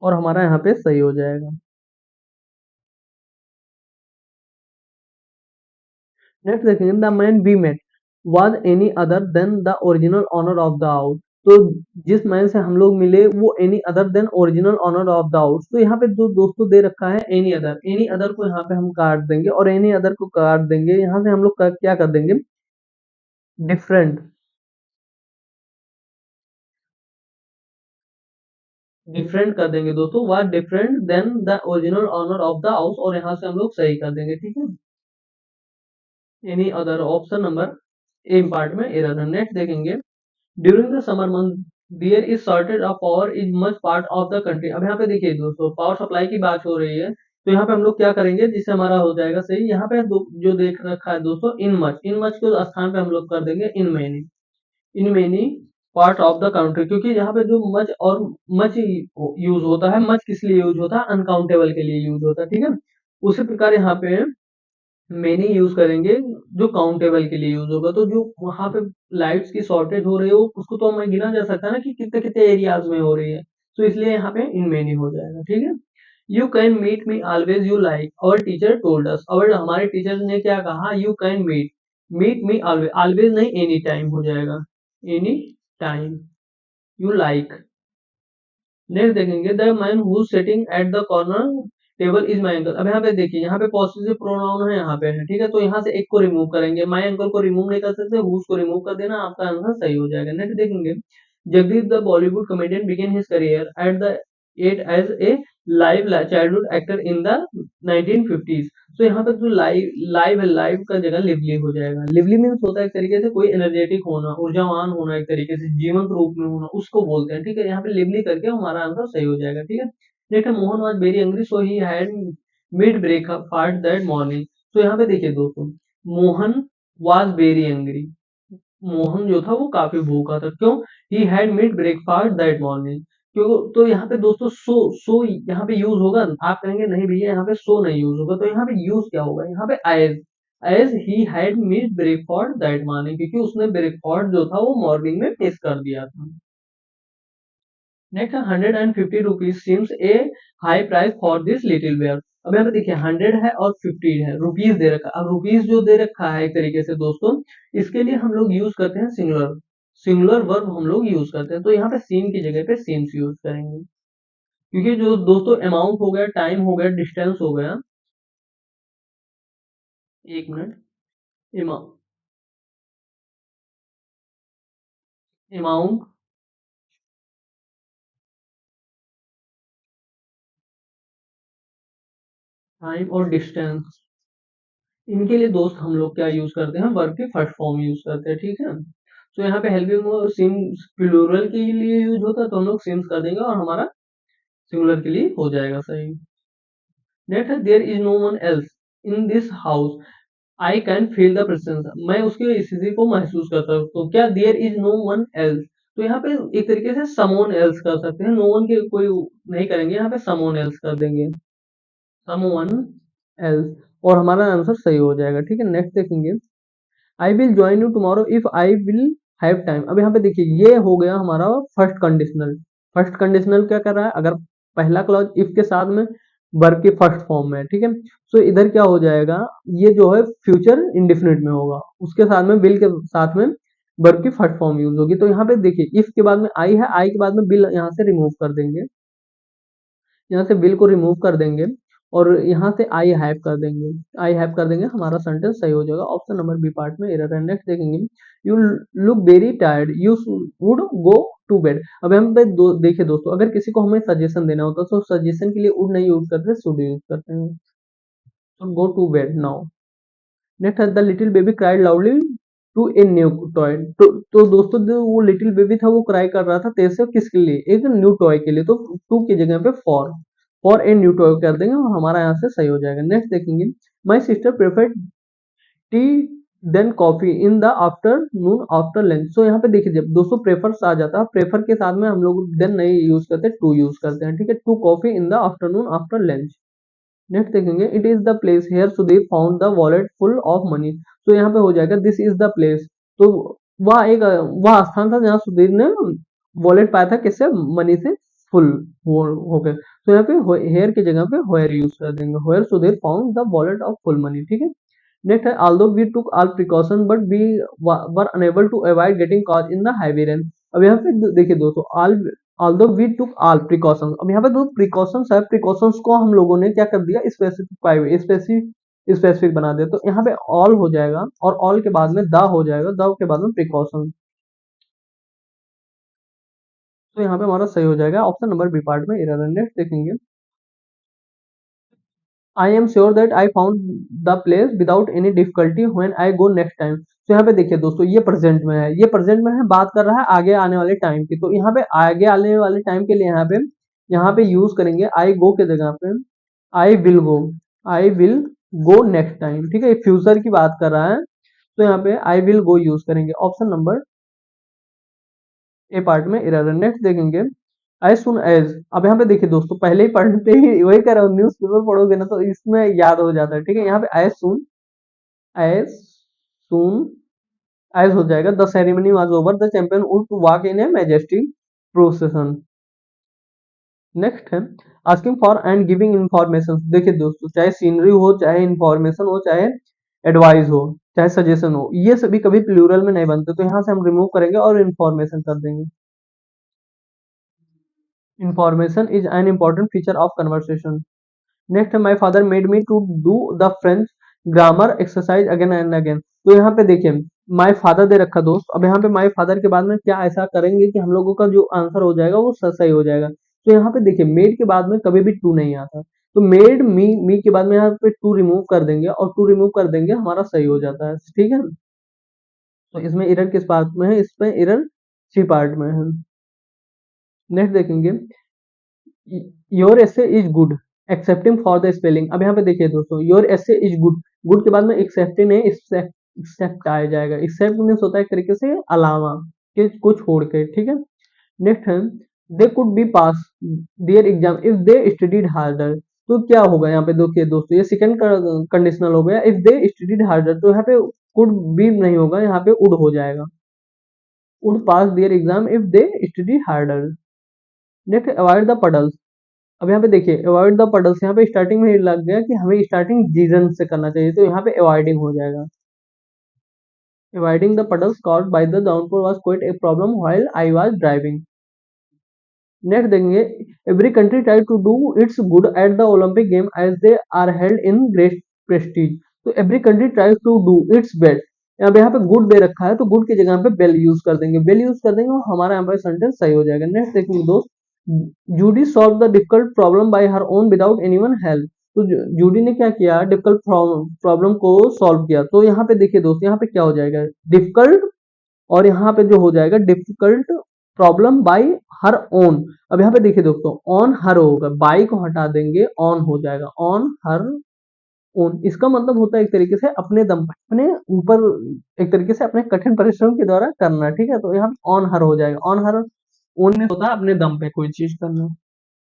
और हमारा यहाँ पे सही हो जाएगा। नेक्स्ट देखेंगे, the man we met was any other than the original owner of the house. तो जिस मैन से हम लोग मिले वो any other than original owner of the house. तो यहाँ पे जो दोस्तों दे रखा है एनी अदर, एनी अदर को यहाँ पे हम काट देंगे और एनी अदर को काट देंगे, यहाँ से हम लोग क्या कर देंगे, डिफरेंट, डिफरेंट कर देंगे दोस्तों, was different than the original owner of the house, और यहाँ से हम लोग सही कर देंगे, ठीक है। Any other option number A part में एरर है। नेक्स्ट देखेंगे, during the summer month there is shortage of power is much part of the country. अब यहाँ पे देखिए दोस्तों, पावर सप्लाई की बात हो रही है, तो यहाँ पे हम लोग क्या करेंगे जिससे हमारा हो जाएगा सही। यहाँ पे जो देख रखा है दोस्तों, इन मच के स्थान पे हम लोग कर देंगे in many part of the country, क्योंकि यहाँ पे जो मच यूज होता है, मच किस लिए यूज होता है, अनकाउंटेबल के लिए यूज होता है, ठीक है। उसी प्रकार यहाँ पे मेनी यूज करेंगे जो काउंटेबल के लिए यूज होगा। तो जो वहां पे लाइट्स की शॉर्टेज हो रही है, उसको तो हमें गिना जा सकता है ना कि कितने कितने एरियाज में हो रही है, तो इसलिए यहाँ पे इन मेनी हो जाएगा, ठीक है। You can meet me always you like और टीचर टोल्ड अस। और हमारे टीचर ने क्या कहा, you can meet me always, always नहीं एनी टाइम हो जाएगा, any time you like. Next देखेंगे, the man who sitting at the corner table is my uncle. अब यहाँ पे देखिए, यहाँ पे पॉसेसिव प्रोनाउन है, यहाँ पे है, ठीक है। तो यहाँ से एक को रिमूव करेंगे, माई अंकल को रिमूव नहीं कर सकते, हुज को रिमूव कर देना, आपका आंसर सही हो जाएगा। नेक्स्ट देखेंगे, Jagdeep the Bollywood comedian began his career at the at age a live childhood actor in the 1950s। तो यहाँ पे जो लाइव है, लाइव का जगह लिवली हो जाएगा। लिवली मीन्स होता है एक तरीके से कोई एनर्जेटिक होना, ऊर्जावान होना, एक तरीके से जीवंत रूप में होना, उसको बोलते हैं, ठीक है। यहाँ पे लिवली करके हमारा आंसर सही हो जाएगा, ठीक है। नेक्स्ट है, Mohan was very angry so he had missed breakfast that morning. तो यहाँ पे देखिए दोस्तों, Mohan was very angry, Mohan जो था वो काफी भूखा था, क्यों, ही had missed breakfast that morning. क्यों, तो यहाँ पे दोस्तों सो यहाँ पे यूज होगा। आप कहेंगे नहीं भैया यहाँ पे सो नहीं यूज होगा, तो यहाँ पे यूज क्या होगा, यहाँ पे as he had missed breakfast that morning, क्योंकि उसने ब्रेकफास्ट जो था वो मॉर्निंग में मिस कर दिया था। Next 150 rupees seems a high price for this little bear. अब यहाँ पे देखिए 100 है और 50 है, रुपीज दे रखा है। अब रुपीज जो दे रखा है एक तरीके से दोस्तों, इसके लिए हम लोग यूज करते हैं सिंगुलर, सिंगुलर वर्ब हम लोग यूज करते हैं। तो यहाँ पे सीम की जगह पे सीम्स यूज करेंगे, क्योंकि जो दोस्तों अमाउंट हो गया, टाइम हो गया, डिस्टेंस हो गया, एक मिनट, अमाउंट, टाइम और डिस्टेंस, इनके लिए दोस्त हम लोग क्या यूज करते हैं, वर्ब की फर्स्ट फॉर्म यूज करते हैं, ठीक है। तो यहाँ पे हेल्पिंग सिम प्लूरल के लिए यूज होता है, तो हम लोग सिम्स कर देंगे और हमारा सिंगुलर के लिए हो जाएगा सही। नेक्स्ट है, there is no one else in this house I can feel the presence. मैं उसकी स्थिति को महसूस कर सकता हूँ, तो क्या there is no one else, तो यहाँ पे एक तरीके से समवन एल्स कर सकते हैं, नो वन के कोई नहीं करेंगे, यहाँ पे समवन एल्स कर देंगे, समवन एल्स, और हमारा आंसर सही हो जाएगा, ठीक है। नेक्स्ट देखेंगे, I will join you tomorrow if I will have time. अब यहाँ पे देखिए, ये हो गया हमारा फर्स्ट कंडीशनल। फर्स्ट कंडीशनल क्या कर रहा है, अगर पहला क्लॉज इफ के साथ में वर्ब की फर्स्ट फॉर्म में है, ठीक है। सो इधर क्या हो जाएगा, ये जो है फ्यूचर इंडिफिनिट में होगा, उसके साथ में विल के साथ में वर्ब की फर्स्ट फॉर्म यूज होगी। तो यहाँ पे देखिए, इफ के बाद में आई है, आई के बाद में विल यहाँ से रिमूव कर देंगे, यहाँ से विल को रिमूव कर देंगे, और यहाँ से आई हैव कर देंगे, आई हैव कर देंगे, हमारा सेंटेंस सही हो जाएगा। ऑप्शन नंबर बी पार्ट में एरर है। नेक्स्ट देखेंगे, you look very tired you would go to bed. अब हम पे देखिए दोस्तों, अगर किसी को हमें सजेशन देना होता है, तो सजेशन के लिए वुड नहीं यूज करते, शुड यूज करते हैं। तो go to bed now. Next है, the little baby cried loudly to a new toy. तो दोस्तों, जो वो लिटिल बेबी था वो क्राई कर रहा था तेज से, किसके लिए, एक न्यू टॉय के लिए। तो टू की जगह पे फॉर ए न्यू टॉय कर देंगे, और हमारा यहाँ से सही हो जाएगा। नेक्स्ट देखेंगे, my sister prefer tea then coffee in the afternoon after lunch. So यहाँ पे देखिए, जब दोस्तों प्रेफर्स आ जाता है, प्रेफर के साथ में हम लोग देन नहीं यूज करते, टू यूज करते हैं, ठीक है। To coffee in the afternoon after lunch. Next देखेंगे, it is the place where Sudhir found the wallet full of money. तो यहाँ पे हो जाएगा, दिस इज द प्लेस। तो वह स्थान था जहाँ सुधीर ने वॉलेट पाया था, किससे, मनी से फुल हो गए। तो यहाँ पे हेयर की जगह पे होयर यूज कर देंगे, where Sudhir found the wallet of full money, ठीक है। नेक्स्ट है, although we took all precautions but we were unable to avoid getting caught in the heavy rain। अब यहाँ पे देखिए दोस्तों, although we took all precautions, अब यहाँ पे दो प्रिकॉशंस है, प्रिकॉशंस को हम लोगों ने क्या कर दिया, स्पेसिफिक बना दिया। तो यहाँ पे ऑल हो जाएगा, और ऑल के बाद में द हो जाएगा, द के बाद में प्रिकॉशन। तो यहाँ पे हमारा सही हो जाएगा, ऑप्शन नंबर बी पार्ट में एरर है। नेक्स्ट देखेंगे, आई am sure that I found the place without any difficulty when I go next time. तो यहाँ पे देखिए दोस्तों, ये प्रेजेंट में है, ये प्रेजेंट में है, बात कर रहा है आगे आने वाले टाइम की। तो यहाँ पे आगे आने वाले टाइम के लिए यहाँ पे यूज करेंगे आई गो के जगह पे I will go. I will go next time, ठीक है, फ्यूचर की बात कर रहा है, तो यहाँ पे आई विल गो यूज करेंगे। ऑप्शन नंबर ए पार्ट में एरर है। नेक्स्ट देखेंगे एज सुन एज। अब यहाँ पे देखिए दोस्तों, पहले ही पढ़ते ही वही कर रहा हूँ, न्यूज पेपर पढ़ोगे ना तो इसमें याद हो जाता है, ठीक है। यहाँ पे एज सुन एज हो जाएगा the ceremony was over the champion would to walk in a majestic procession. Next है asking for and giving information. देखिए दोस्तों, चाहे सीनरी हो, चाहे इंफॉर्मेशन हो, चाहे एडवाइस हो, चाहे सजेशन हो, ये सभी कभी प्लूरल में नहीं बनते, तो यहाँ से हम रिमूव करेंगे और इंफॉर्मेशन कर देंगे। Information is an important feature of conversation. Next है my father made me to do the French grammar exercise again and again. तो यहाँ पे देखिए माई फादर दे रखा दोस्त, अब यहाँ पे माई फादर के बाद में क्या ऐसा करेंगे कि हम लोगों का जो आंसर हो जाएगा वो सही हो जाएगा। तो यहाँ पे देखिए मेड के बाद में कभी भी टू नहीं आता, तो मेड मी के बाद में यहाँ पे टू रिमूव कर देंगे और टू रिमूव कर देंगे, हमारा सही हो जाता है, ठीक है। तो इसमें एरर किस पार्ट में है, इसमें एरर सी पार्ट में है। नेक्स्ट देखेंगे your essay is good accepting for the spelling. अब यहाँ पे देखिए दोस्तों, your essay is good, good के बाद में एक्सेप्टिंग नहीं, एक्सेप्ट आया जाएगा। एक्सेप्ट मीन्स होता है एक तरीके से अलावा कि कुछ छोड़ के, ठीक है। नेक्स्ट है they could be pass their exam if they studied harder. तो क्या होगा यहाँ पे देखिए दोस्तों, ये सेकंड कंडीशनल हो गया, इफ दे स्टडीड हार्डर, तो यहाँ पे कुड बी नहीं होगा, यहाँ पे उड हो जाएगा, would pass their exam if they study harder. Next avoid the puddles. अब यहाँ पे देखिए अवॉइड द पडल्स, यहाँ पे स्टार्टिंग में लग गया कि हमें स्टार्टिंग रीजन से करना चाहिए, तो यहाँ पे अवॉइडिंग हो जाएगा। Avoiding the puddles caused by the downpour was quite a problem while I was driving. Next देखेंगे every country try to do its good at the Olympic game as they are held in great prestige. तो every country try to do its best, अब यहाँ पे good they रखा है तो good की जगह पे बेल यूज कर देंगे, बेल यूज कर देंगे और हमारा यहाँ पे सेंटेंस सही हो जाएगा। नेक्स्ट देखेंगे दोस्त, Judy solve the difficult problem by her own without anyone help. तो जूडी ने क्या किया, डिफिकल्ट प्रॉब्लम को सॉल्व किया। तो यहाँ पे देखिए दोस्त, यहाँ पे क्या हो जाएगा, डिफिकल्ट, और यहाँ पे जो हो जाएगा difficult problem by her own. अब यहाँ पे देखिए दोस्तों, ऑन हर होगा, बाई को हटा देंगे, ऑन हो जाएगा, ऑन हर ओन। इसका मतलब होता है एक तरीके से अपने दम पर, अपने ऊपर, एक तरीके से अपने कठिन परिश्रम के द्वारा करना, ठीक है। तो यहाँ पे ऑन हर हो जाएगा, ऑन हर ओन होता है अपने दम पे कोई चीज करना।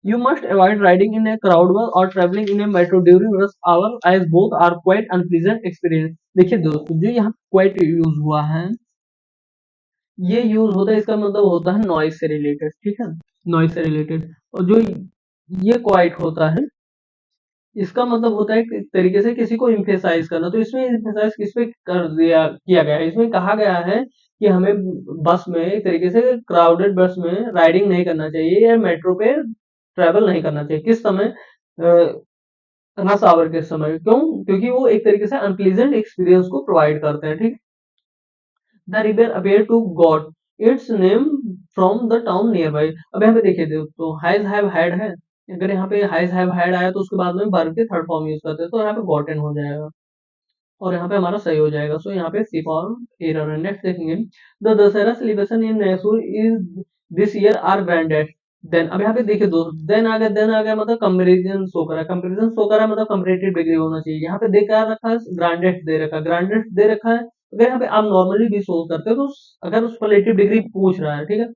You must avoid riding in a crowd bus और travelling in a metro during rush hour as both are quite unpleasant experience. देखिए दोस्तों, जो यहाँ क्वाइट यूज हुआ है, ये यूज होता है, इसका मतलब होता है नॉइज से रिलेटेड, ठीक है, नॉइज से रिलेटेड। और जो ये क्वाइट होता है, इसका मतलब होता है एक तरीके से किसी को इम्फेसाइज करना। तो इसमें इम्फेसाइज किस पे कर दिया किया गया है, इसमें कहा गया है कि हमें बस में एक तरीके से क्राउडेड बस में राइडिंग नहीं करना चाहिए या मेट्रो पे ट्रेवल नहीं करना चाहिए। किस समय, रश आवर के समय, क्यों, क्योंकि वो एक तरीके से अनप्लीजेंट एक्सपीरियंस को प्रोवाइड करते हैं, ठीक। The river appear to god its name from the town near by. अब यहाँ पे देखिए दोस्तों, हैज हैव हैड है, अगर यहाँ पे हैज हैव हैड आया तो उसके बाद में वर्ब के थर्ड फॉर्म यूज करते हैं, तो यहाँ पे गॉटन हो जाएगा और यहाँ पे हमारा सही हो जाएगा। सो यहाँ पे सी फॉर्म एरर है। नेक्स्ट देखेंगे the Dussehra celebration in Mysore is this year are grandest then. अब यहाँ पे देखिए दोस्त, देन आ गया मतलब कंपेरिजन शो करा, कंपेरिजन शो करा मतलब कंपेरेटिव डिग्री होना चाहिए। यहाँ पे दे क्या रखा है, ग्रांडेस्ट दे रखा है, ग्रांडेस्ट दे रखा है। अगर यहाँ पे आप नॉर्मली भी शो करते हो तो अगर सुपरलेटिव डिग्री पूछ रहा है, ठीक है,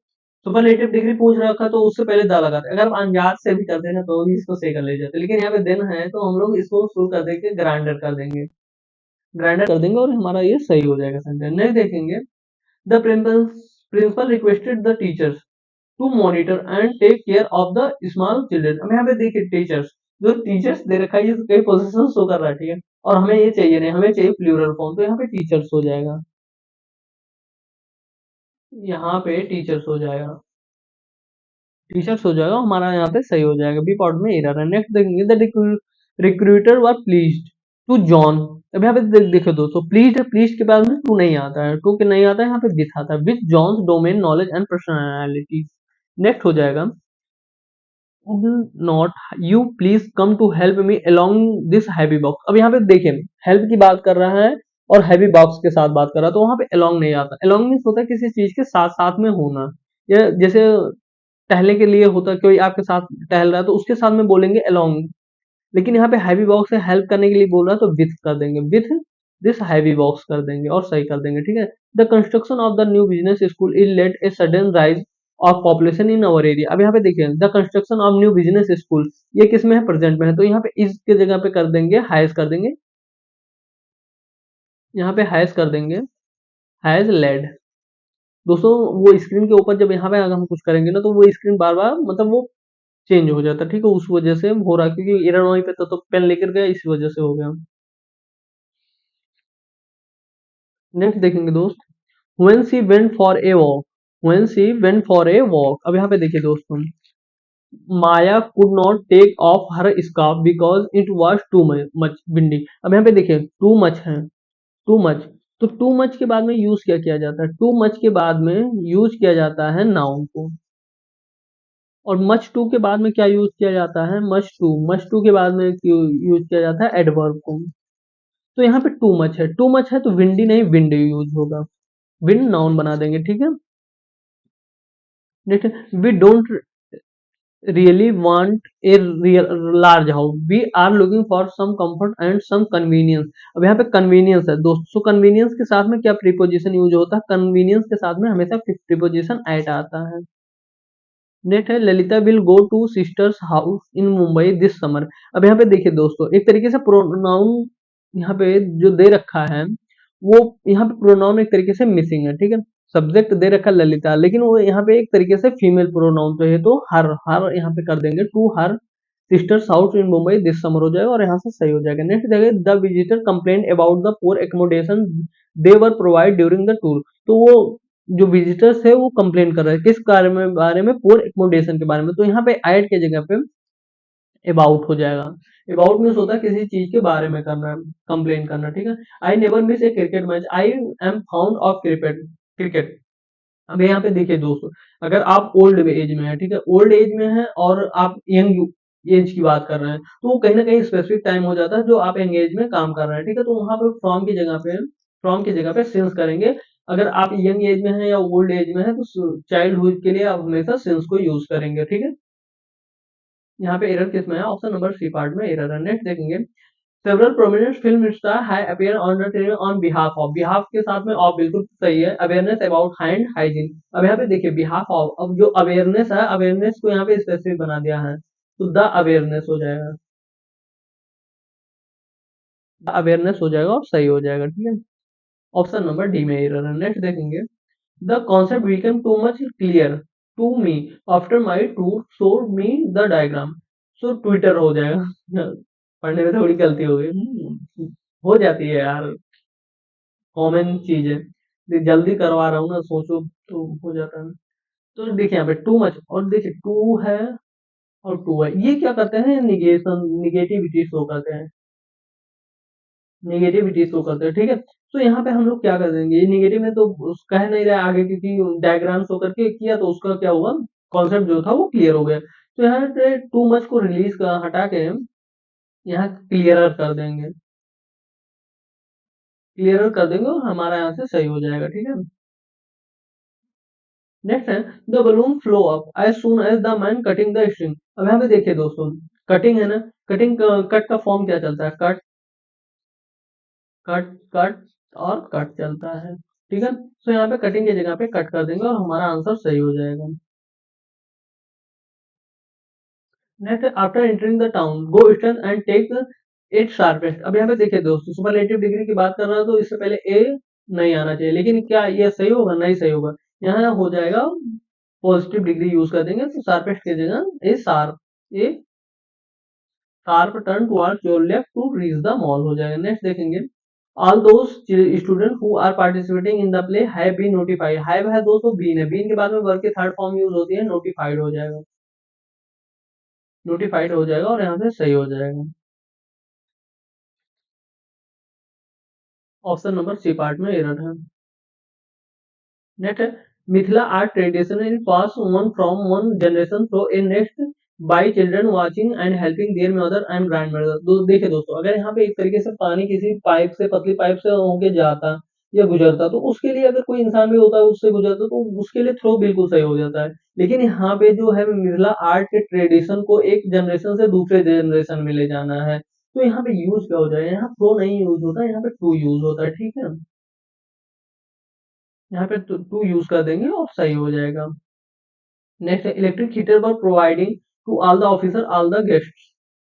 सुपरलेटिव डिग्री पूछ रखा तो उससे पहले दा लगाते। अगर आप अनजात से भी करते हैं ना तो भी इसको सही कर ले जाते, लेकिन यहाँ पे देन है तो हम लोग इसको शुरू कर देंगे, ग्रांडर कर देंगे, ग्राइंडर कर देंगे और हमारा ये सही हो जाएगा सेंटेंस। नेक्स्ट देखेंगे the principal requested the teachers to monitor and take care of the small children. अब यहाँ पे देखिए टीचर्स, जो टीचर्स दे रखा है ये कई पोजीशन शो कर रहा है, ठीक है, और हमें ये चाहिए नहीं, हमें चाहिए प्लूरल फॉर्म, तो यहाँ पे टीचर्स हो जाएगा, यहाँ पे टीचर्स हो जाएगा, टीचर्स हो जाएगा, हमारा यहाँ पे सही हो जाएगा। बी पार्ट में एरर है। नेक्स्ट देखेंगे the recruiter were pleased to John. अब यहाँ पे देखो दोस्तों, प्लीज है, प्लीज के बाद में टू नहीं आता है, टू के नहीं आता है, यहाँ पे विथ आता है, with John's domain knowledge and personality. Next हो जाएगा not you please come to help me along this heavy box. अब यहाँ पे देखिए हेल्प की बात कर रहा है और हैवी बॉक्स के साथ बात कर रहा है, तो वहां पे अलोंग नहीं आता। अलोंग मीन्स होता है किसी चीज के साथ साथ में होना, या जैसे टहलने के लिए होता है कोई आपके साथ टहल रहा है तो उसके साथ में बोलेंगे अलोंग। लेकिन यहाँ पे हैवी बॉक्स है, हेल्प करने के लिए बोल रहा है तो विथ कर देंगे, विथ दिस हैवी बॉक्स कर देंगे और सही कर देंगे, ठीक है। The construction of the new business school is late a sudden rise of population in our area. अब यहाँ पे देखिए the construction of new business school, ये किस में है, प्रेजेंट में है, तो यहाँ पे इस के जगह पे कर देंगे हैज कर देंगे, यहाँ पे हैज कर देंगे, हैज लेड। दोस्तों वो स्क्रीन के ऊपर जब यहाँ पे अगर हम कुछ करेंगे ना तो वो स्क्रीन बार बार मतलब वो चेंज हो जाता है, ठीक है, उस वजह से हो रहा है, क्योंकि एरर वहीं पे तो पेन लेकर गया इस वजह से हो गया। नेक्स्ट देखेंगे दोस्त, when she went for a walk, when she went for a walk. अब यहाँ पे देखिए दोस्तों, Maya could not take off her scarf because it was too much windy. अब यहाँ पे देखिए टू मच है, टू मच, तो टू मच के बाद में यूज क्या किया जाता है, टू मच के बाद में यूज किया जाता है नाउन को, और मच टू के बाद में क्या यूज किया जाता है, मच टू, मच टू के बाद में यूज किया जाता है एडवर्ब को। तो यहाँ पे टू मच है, टू मच है तो विंडी नहीं विंड यूज होगा, विंड नाउन बना देंगे, ठीक है। Next, we don't really want a large house, we are looking for some comfort and some convenience. अब यहाँ पे कन्वीनियंस है दोस्तों, सो कन्वीनियंस के साथ में क्या प्रीपोजिशन यूज होता है, कन्वीनियंस के साथ में हमेशा प्रीपोजिशन एट आता है। नेक्स्ट है Lalita will go two sisters house in Mumbai this summer. अब यहाँ पे देखिए दोस्तों एक तरीके से प्रोनाउन यहाँ पे जो दे रखा है वो यहाँ पे प्रोनाउन एक तरीके से मिसिंग है, ठीक है। सब्जेक्ट दे रखा है ललिता, लेकिन वो यहाँ पे एक तरीके से फीमेल प्रोनाउन तो है, तो हर हर यहाँ पे कर देंगे to her sister's house in Mumbai this summer हो जाएगा और यहाँ से सही हो जाएगा। नेक्स्ट देखिए the visitor complain about the poor accommodation they were provide during the tour. तो वो जो विजिटर्स है वो कंप्लेन कर रहे हैं किस बारे में, पुअर एकोमोडेशन के बारे में, तो यहाँ पे एड के जगह पे अबाउट हो जाएगा। अबाउट मीन्स होता है किसी चीज के बारे में करना, कंप्लेन करना, ठीक है। I never miss A cricket match, I am found of cricket, cricket. अब यहाँ पे देखिए दोस्तों, अगर आप ओल्ड एज में है, ठीक है, ओल्ड एज में है और आप यंग एज की बात कर रहे हैं तो वो कहीं ना कहीं स्पेसिफिक टाइम हो जाता है जो आप यंग एज में काम कर रहे हैं, ठीक है, तो वहां पे फ्रॉम की जगह पे सिंस करेंगे। अगर आप यंग एज में है या ओल्ड एज में है तो चाइल्डहुड के लिए आप हमेशा सिंस को यूज करेंगे, ठीक है। यहाँ पे एरर किस में है, ऑप्शन नंबर सी पार्ट में एरर है। नेक्स्ट देखेंगे, several prominent film star have appear on the television on behalf of, behalf के साथ में ऑफ बिल्कुल सही है, अवेयरनेस अबाउट हैंड हाइजीन। अब यहाँ पे देखिए बिहाफ ऑफ, अब जो अवेयरनेस है अवेयरनेस को यहाँ पे स्पेसिफिक बना दिया है तो द अवेयरनेस हो जाएगा, द अवेयरनेस हो जाएगा और सही हो जाएगा, ठीक है। ऑप्शन नंबर डी में एरर है। नेक्स्ट देखेंगे, the concept became too much clear to me after my tutor showed me the diagram, so tutor हो जाएगा। पढ़ने में थोड़ी गलती हो गई, हो जाती है यार, कॉमन चीज है, जल्दी करवा रहा हूँ ना सोचो तो हो जाता है। तो देखिए यहाँ पे टू मच, और देखिए टू है और टू है, ये क्या करते हैं, निगेशन निगेटिविटी शो करते हैं, निगेटिविटी शो करते हैं, ठीक है। तो यहाँ पे हम लोग क्या कर देंगे, ये निगेटिव में तो कह नहीं रहा आगे क्योंकि डायग्राम शो करके किया तो उसका क्या हुआ, कॉन्सेप्ट जो था वो क्लियर हो गया। तो यहाँ पे टू मच को रिलीज कर हटा के यहाँ क्लियरर कर देंगे, क्लियरर कर देंगे और हमारा यहाँ से सही हो जाएगा, ठीक है। नेक्स्ट है the balloon flow up as soon as the man cutting the string. अब यहाँ पे देखिए दोस्तों, कटिंग है ना, कटिंग कट का फॉर्म क्या चलता है, कट कट कट और कट चलता है, ठीक है। तो यहाँ पे कटिंग की जगह पे कट कर देंगे और हमारा आंसर सही हो जाएगा। Next, after entering the town go eastern and take it sharpest. अब यहाँ पे देखिए दोस्तों, सुपरलेटिव डिग्री की बात कर रहा है तो इससे पहले ए नहीं आना चाहिए, लेकिन क्या ये सही होगा, नहीं सही होगा, यहाँ हो जाएगा पॉजिटिव डिग्री यूज कर देंगे तो शार्पेस्ट की जगह a sharp, a sharp turn towards your left to reach the mall हो जाएगा। नेक्स्ट देखेंगे, all those student who are participating in the play have been notified, have है दोस्तों बीन है, बीन के बाद में वर्ब की थर्ड फॉर्म यूज होती है, नोटिफाइड हो जाएगा, नोटिफाइड हो जाएगा और यहाँ से सही हो जाएगा। ऑप्शन नंबर सी पार्ट में एरर है। नेक्स्ट है, Mithila art tradition in pass one from one generation to a next by children watching and helping their mother and grandmother. देखिए दोस्तों, अगर यहाँ पे एक तरीके से पानी किसी पाइप से, पतली पाइप से होके जाता या गुजरता, तो उसके लिए अगर कोई इंसान भी होता है उससे गुजरता, तो उसके लिए थ्रो बिल्कुल सही हो जाता है। लेकिन यहाँ पे जो है मिथिला आर्ट के ट्रेडिशन को एक जनरेशन से दूसरे जनरेशन में ले जाना है, तो यहाँ पे यूज क्या हो जाएगा, यहाँ थ्रो नहीं यूज होता, यहाँ पे टू यूज होता है, ठीक है। यहाँ पे टू यूज कर देंगे और सही हो जाएगा। नेक्स्ट है electric heater for providing to all the officer all the guest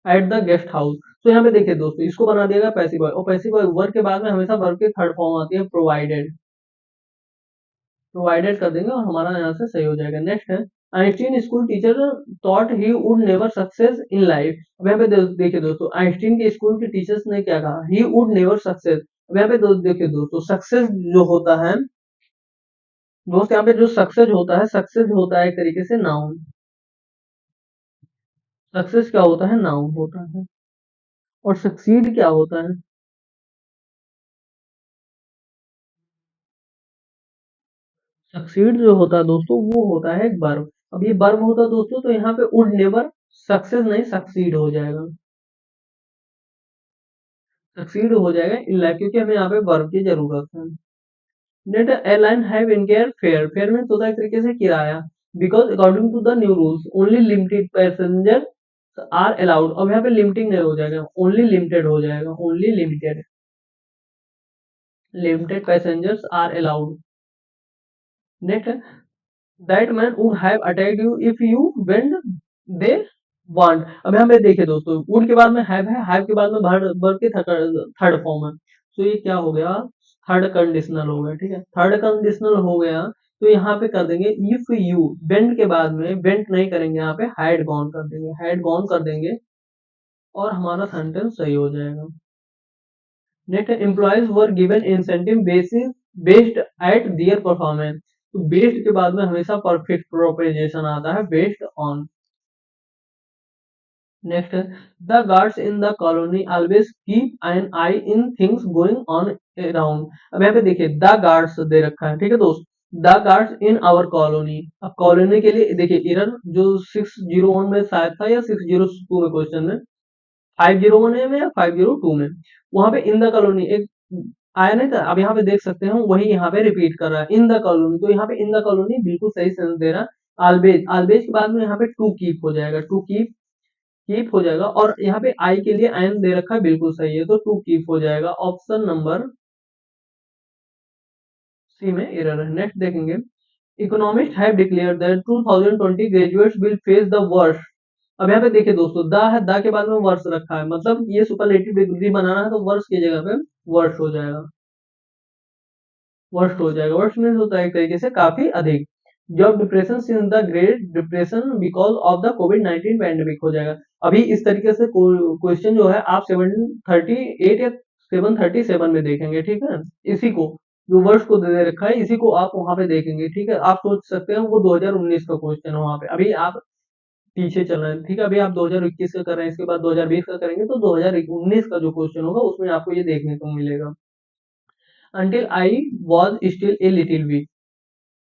at the guest house. तो यहाँ पे देखिए दोस्तों, इसको बना देगा पैसिव वॉइस, और पैसिव वर्ब के बाद में हमेशा वर्ब की थर्ड फॉर्म आती है प्रोवाइडेड। प्रोवाइडेड कर देंगे और हमारा यहाँ से सही हो जाएगा। नेक्स्ट है Einstein school teacher thought he would never success in life. अब यहाँ पे देखिए दोस्तों, आइंस्टीन के स्कूल के टीचर्स ने क्या कहा, ही वुड नेवर सक्सेस। अब यहाँ पे देखिए दोस्तों, सक्सेस जो होता है दोस्त, यहाँ पे जो सक्सेस होता है, सक्सेस होता है एक तरीके से नाउन। सक्सेस क्या होता है, नाउन होता है। और सक्सीड क्या होता है, सक्सीड जो होता है दोस्तों वो होता है एक वर्ब। अब ये वर्ब होता है दोस्तों, तो यहाँ पे वुड नेवर सक्सेस नहीं सक्सीड हो जाएगा, सक्सीड हो जाएगा इन लाइफ, क्योंकि हमें यहाँ पे वर्ब की जरूरत है। Net airline have increase fare, fare में होता है एक तरीके से किराया, because according to the new rules only limited passenger are allowed. अब यहाँ पे लिमिटिंग नहीं हो जाएगा, ओनली लिमिटेड हो जाएगा, only limited, limited passengers are allowed. Next, that man would have attacked you if you went they want. अब यहाँ पे देखिए दोस्तों, वुड के बाद में हैव है, हैव के बाद में वर्ब के थर्ड फॉर्म है, तो ये क्या हो गया, थर्ड कंडीशनल हो गया, ठीक है, थर्ड कंडीशनल हो गया। तो यहाँ पे कर देंगे इफ यू, वेंट के बाद में वेंट नहीं करेंगे, यहाँ पे हैड गॉन कर देंगे, हैड गॉन कर देंगे और हमारा सेंटेंस सही हो जाएगा। Next, employees were given incentive basis based at their performance. तो बेस्ड के बाद में हमेशा परफेक्ट प्रोपोजिशन आता है, बेस्ड ऑन। नेक्स्ट है the guards in the colony always keep an eye in things going on around. अब यहाँ पे देखिए द गार्ड्स दे रखा है, ठीक है दोस्त, the guards in our colony. अब कॉलोनी के लिए देखिए एरर जो 601 में शायद था या 602 में क्वेश्चन में, 501 में या 502 में, वहां पे इन द कॉलोनी एक आया नहीं था। अब यहाँ पे देख सकते हैं वही यहाँ पे रिपीट कर रहा है इन द कॉलोनी, तो यहाँ पे इन द कॉलोनी बिल्कुल सही सेंस दे रहा है। ऑलवेज, ऑलवेज के बाद में यहाँ पे टू कीप हो जाएगा, टू कीप, कीप हो जाएगा, और यहाँ पे आई के लिए एन दे रखा है, बिल्कुल सही है, तो टू कीप हो जाएगा। ऑप्शन नंबर सी में एरर है। नेक्स्ट देखेंगे, economist have declare that 2020 graduates will face the worst. अब यहाँ पे देखिए दोस्तों, द है, द के बाद में वर्ष रखा है, मतलब ये सुपरलेटिव डिग्री बनाना है, तो वर्ष की जगह पे वर्ष हो जाएगा, वर्स्ट हो जाएगा। वर्स्ट मीन्स होता है एक तरीके से काफी अधिक। Job depression since the great depression because of the covid pandemic हो जाएगा। अभी इस तरीके से क्वेश्चन जो है आप 738 या 737 में देखेंगे, ठीक है, इसी को जो वर्ष को दे रखा है इसी को आप वहां पे देखेंगे, ठीक है। आप सोच सकते हैं वो 2019 का क्वेश्चन है वहां पे, अभी आप पीछे चल रहे हैं, ठीक है, अभी आप 2021 का कर रहे हैं, इसके बाद 2020 का करेंगे, तो 2019 का जो क्वेश्चन होगा उसमें आपको ये देखने को मिलेगा। until I was still a little weak,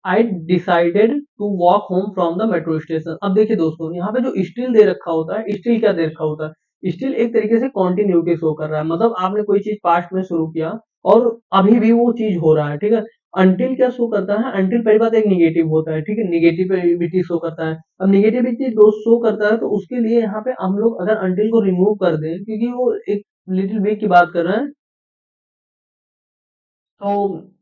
I decided to walk home from the metro station। अब देखिए दोस्तों, यहाँ पे जो स्टिल दे रखा होता है, स्टिल क्या दे रखा होता है, स्टिल एक तरीके से कॉन्टिन्यूटी शो कर रहा है, मतलब आपने कोई चीज पास्ट में शुरू किया और अभी भी वो चीज हो रहा है, ठीक है। अंटिल क्या शो करता है, अंटिल पहली बात एक निगेटिव होता है, ठीक है, निगेटिविटी शो करता है। अब निगेटिविटी दोस्त शो करता है, तो उसके लिए यहाँ पे हम लोग अगर अंटिल को रिमूव कर दें, क्योंकि वो एक लिटिल बिग की बात कर रहे हैं, तो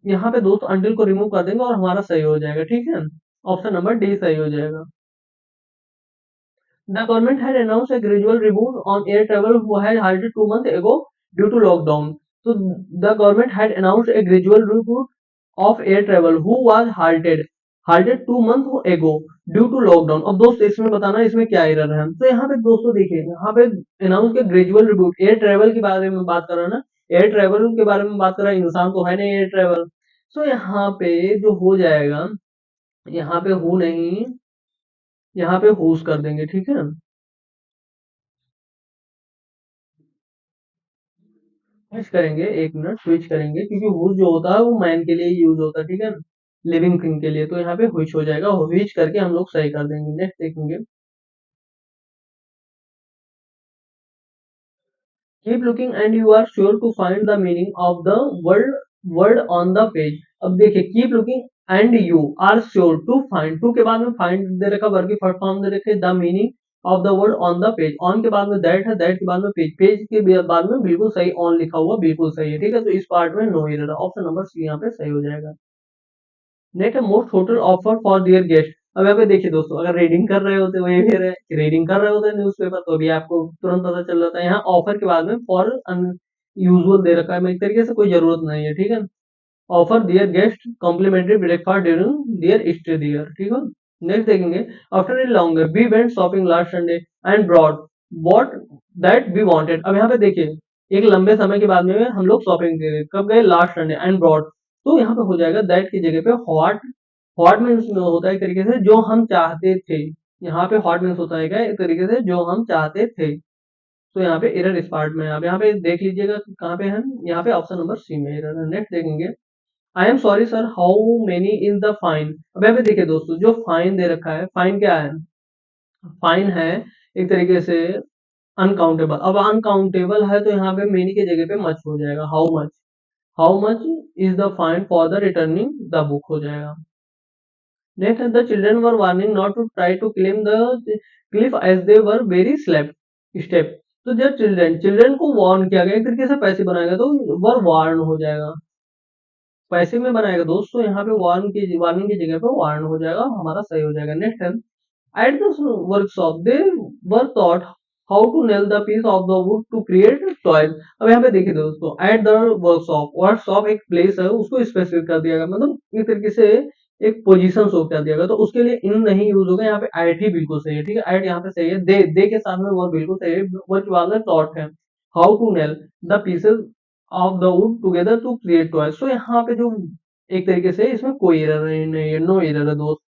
यहाँ पे दोस्त अंटिल को रिमूव कर देंगे और हमारा सही हो जाएगा, ठीक है। ऑप्शन नंबर डी सही हो जाएगा। The government had announce a gradual reboot on air travel who had halted 2 months ago due to lockdown। तो the government had announced a gradual reboot of air travel who was halted 2 months ago due to lockdown। अब दोस्त इसमें बताना इसमें क्या error है, तो यहाँ पे दोस्तों देखिए, यहाँ पे अनाउंस के ग्रेजुअल रिबूट, एयर ट्रेवल के बारे में बात कर रहा है ना, एयर ट्रेवल के बारे में बात कर रहा है, इंसान तो है नहीं एयर ट्रेवल, तो यहाँ पे जो हो जाएगा, यहाँ पे हु नहीं, यहाँ पे हुज कर देंगे, ठीक है। स्विच करेंगे, एक मिनट स्विच करेंगे, क्योंकि हुज जो होता है वो मैन के लिए यूज होता है, ठीक है, लिविंग थिंग के लिए, तो यहाँ पे हुइच हो जाएगा, हुइच करके हम लोग सही कर देंगे। नेक्स्ट देखेंगे, keep looking and you are sure to find the meaning of the word word on the page. अब देखिए keep looking and you are sure to find, to के बाद में फाइंड दे रखा, वर्ग की फर्स्ट फॉर्म दे रखे, the meaning of the word on the page, on के बाद में दैट है, दैट के बाद में पेज, पेज के बाद में बिल्कुल सही ऑन लिखा हुआ बिल्कुल सही है, ठीक है। तो इस पार्ट में no error, option number C यहाँ पे सही हो जाएगा। Next most hotel offer for dear guest. अब यहाँ पे देखिए दोस्तों, अगर रीडिंग कर रहे होते, वही फिर रीडिंग कर रहे होते न्यूज़पेपर, तो भी आपको तुरंत पता चल जाता है। यहाँ ऑफर के बाद में फॉर अनयूजुअल दे रखा है, मैं एक तरीके से कोई जरूरत नहीं है, ठीक है। Offer their guest complimentary breakfast during their stay their, ठीक है। नेक्स्ट देखेंगे, after a long we went shopping last Sunday and brought what that we wanted. अब यहाँ पे देखिए, एक लंबे समय के बाद में हम लोग शॉपिंग के लिए कब गए, लास्ट संडे, एंड ब्रॉड, तो यहाँ पे हो जाएगा दैट की जगह पे व्हाट। व्हाट मीन्स होता है एक तरीके से जो हम चाहते थे, यहाँ पे व्हाट मीन्स होता है क्या, एक तरीके से जो हम चाहते थे। तो यहाँ पे एरर इस पार्ट में, आप यहाँ पे देख लीजिएगा कहाँ पे है, यहाँ पे ऑप्शन नंबर सी में एरर है। नेक्स्ट देखेंगे, I am sorry sir how many is the fine. अब यहाँ पे देखिए दोस्तों, जो फाइन दे रखा है, फाइन क्या है, फाइन है एक तरीके से अनकाउंटेबल। अब अनकाउंटेबल है तो यहाँ पे मेनी के जगह पे मच हो जाएगा, how much is the fine for the returning the book हो जाएगा। Next the children were warning not to try to claim the cliff edge they were very step. तो जब चिल्ड्रन चिल्ड्रन को वार्न किया गया, एक तरीके से पैसे बनाएगा तो वर वार्न हो जाएगा, पैसे में बनाएगा दोस्तों, यहाँ पे वार्निंग की जगह पे वार्न हो जाएगा, हमारा सही हो जाएगा। नेक्स्ट है, at the workshop they were taught how to nail the piece of the wood to create toys. अब यहाँ पे देखिए दोस्तों, एट द वर्कशॉप, वर्कशॉप एक प्लेस है, उसको स्पेसिफिक कर दिया गया, मतलब एक तरीके से एक पोजीशन शो कर दिया गया, तो उसके लिए इन नहीं यूज होगा, यहाँ पे एट ही बिल्कुल सही है, ठीक है। एट यहाँ पे सही है, दे के साथ में वो बिल्कुल सही है, वर्क वाला टॉट है, how to nail the pieces of the wood together to create toys. So यहाँ पे जो एक तरीके से इसमें कोई एरर नहीं है, नो एरर है दोस्त।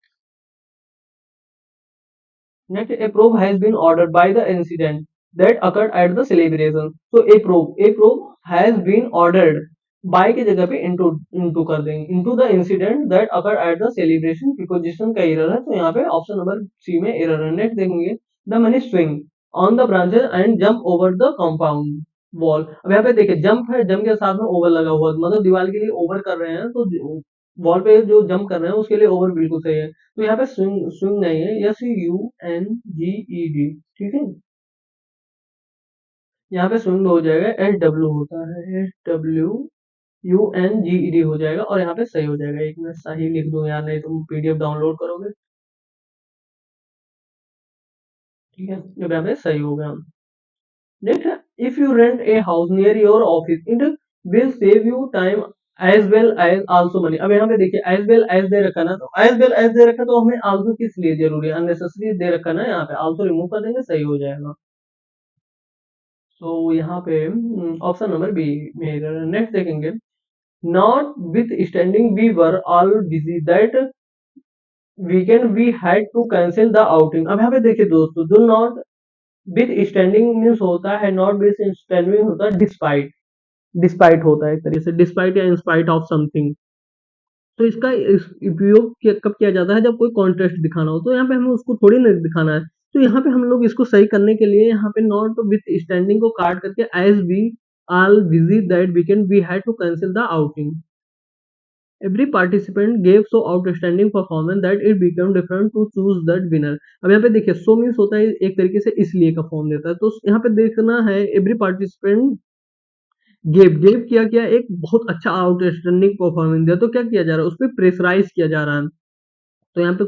Next, a probe has been ordered by the incident that occurred at the celebration. So a probe has been ordered by की जगह पे into कर देंगे, into the incident that occurred at the celebration, preposition का error है, तो यहाँ पे ऑप्शन नंबर सी में error है। नेक्स्ट देखेंगे, the many swing on the branches and jump over the compound wall। अब यहाँ पे देखिए जंप है, जंप के साथ में ओवर लगा हुआ है, मतलब दीवार के लिए ओवर कर रहे हैं, तो वॉल पे जो जंप कर रहे हैं उसके लिए ओवर बिल्कुल सही है। तो यहाँ पे स्विंग स्विंग नहीं है, SUNGED, ठीक है। यहाँ पे स्विंग हो जाएगा, SW होता है, SWUNGED हो जाएगा, और यहाँ पे सही हो जाएगा। एक मिनट सही लिख दो यार, नहीं तुम PDF डाउनलोड करोगे, ठीक है। अब यहाँ पे सही हो गया। Next, if you rent a house near your office it will save you time as well as also money. अब यहाँ पे देखिए एज वेल एज दे रखा ना, तो एज वेल एज दे रखा, तो हमें आल्सो किस लिए जरूरी है, अननेसेसरी दे रखा ना, यहाँ पे आल्सो रिमूव कर देंगे, सही हो जाएगा। तो यहाँ पे ऑप्शन नंबर बी मेरा। नेक्स्ट देखेंगे, notwithstanding we were all busy that weekend we had to cancel the outing. अब यहाँ पे देखिए दोस्तों, जो नॉट विथ स्टैंडिंग मीन्स होता है, नॉट विथ स्टैंडिंग होता है डिस्पाइट, डिस्पाइट होता है एक तरीके से, डिस्पाइट या इंस्पाइट ऑफ समथिंग। तो इसका उपयोग कब किया जाता है, जब कोई कॉन्टेस्ट दिखाना हो, तो यहाँ पे हमें उसको थोड़ी ना दिखाना है, तो यहाँ पे हम लोग इसको सही करने के लिए यहाँ पे नॉट विथ स्टैंडिंग को काट करके as we all busy that weekend we had to cancel the outing, every participant gave so outstanding performance that it become different to choose that winner. अब यहाँ पे देखिए सो मीन्स होता है एक तरीके से इसलिए का फॉर्म देता है, तो यहाँ पे देखना है एवरी पार्टिसिपेंट गेव किया क्या, एक बहुत अच्छा आउटस्टैंडिंग परफॉर्मेंस दिया, तो क्या किया जा रहा है, उस पर प्रेशराइज किया जा रहा है, तो यहाँ पे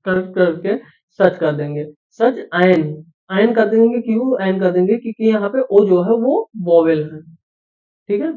करेक्ट करके सच कर देंगे, सच आयन, आयन कर देंगे, क्यों आयन कर देंगे, क्योंकि यहाँ पे ओ जो है वो वोवेल है, ठीक है।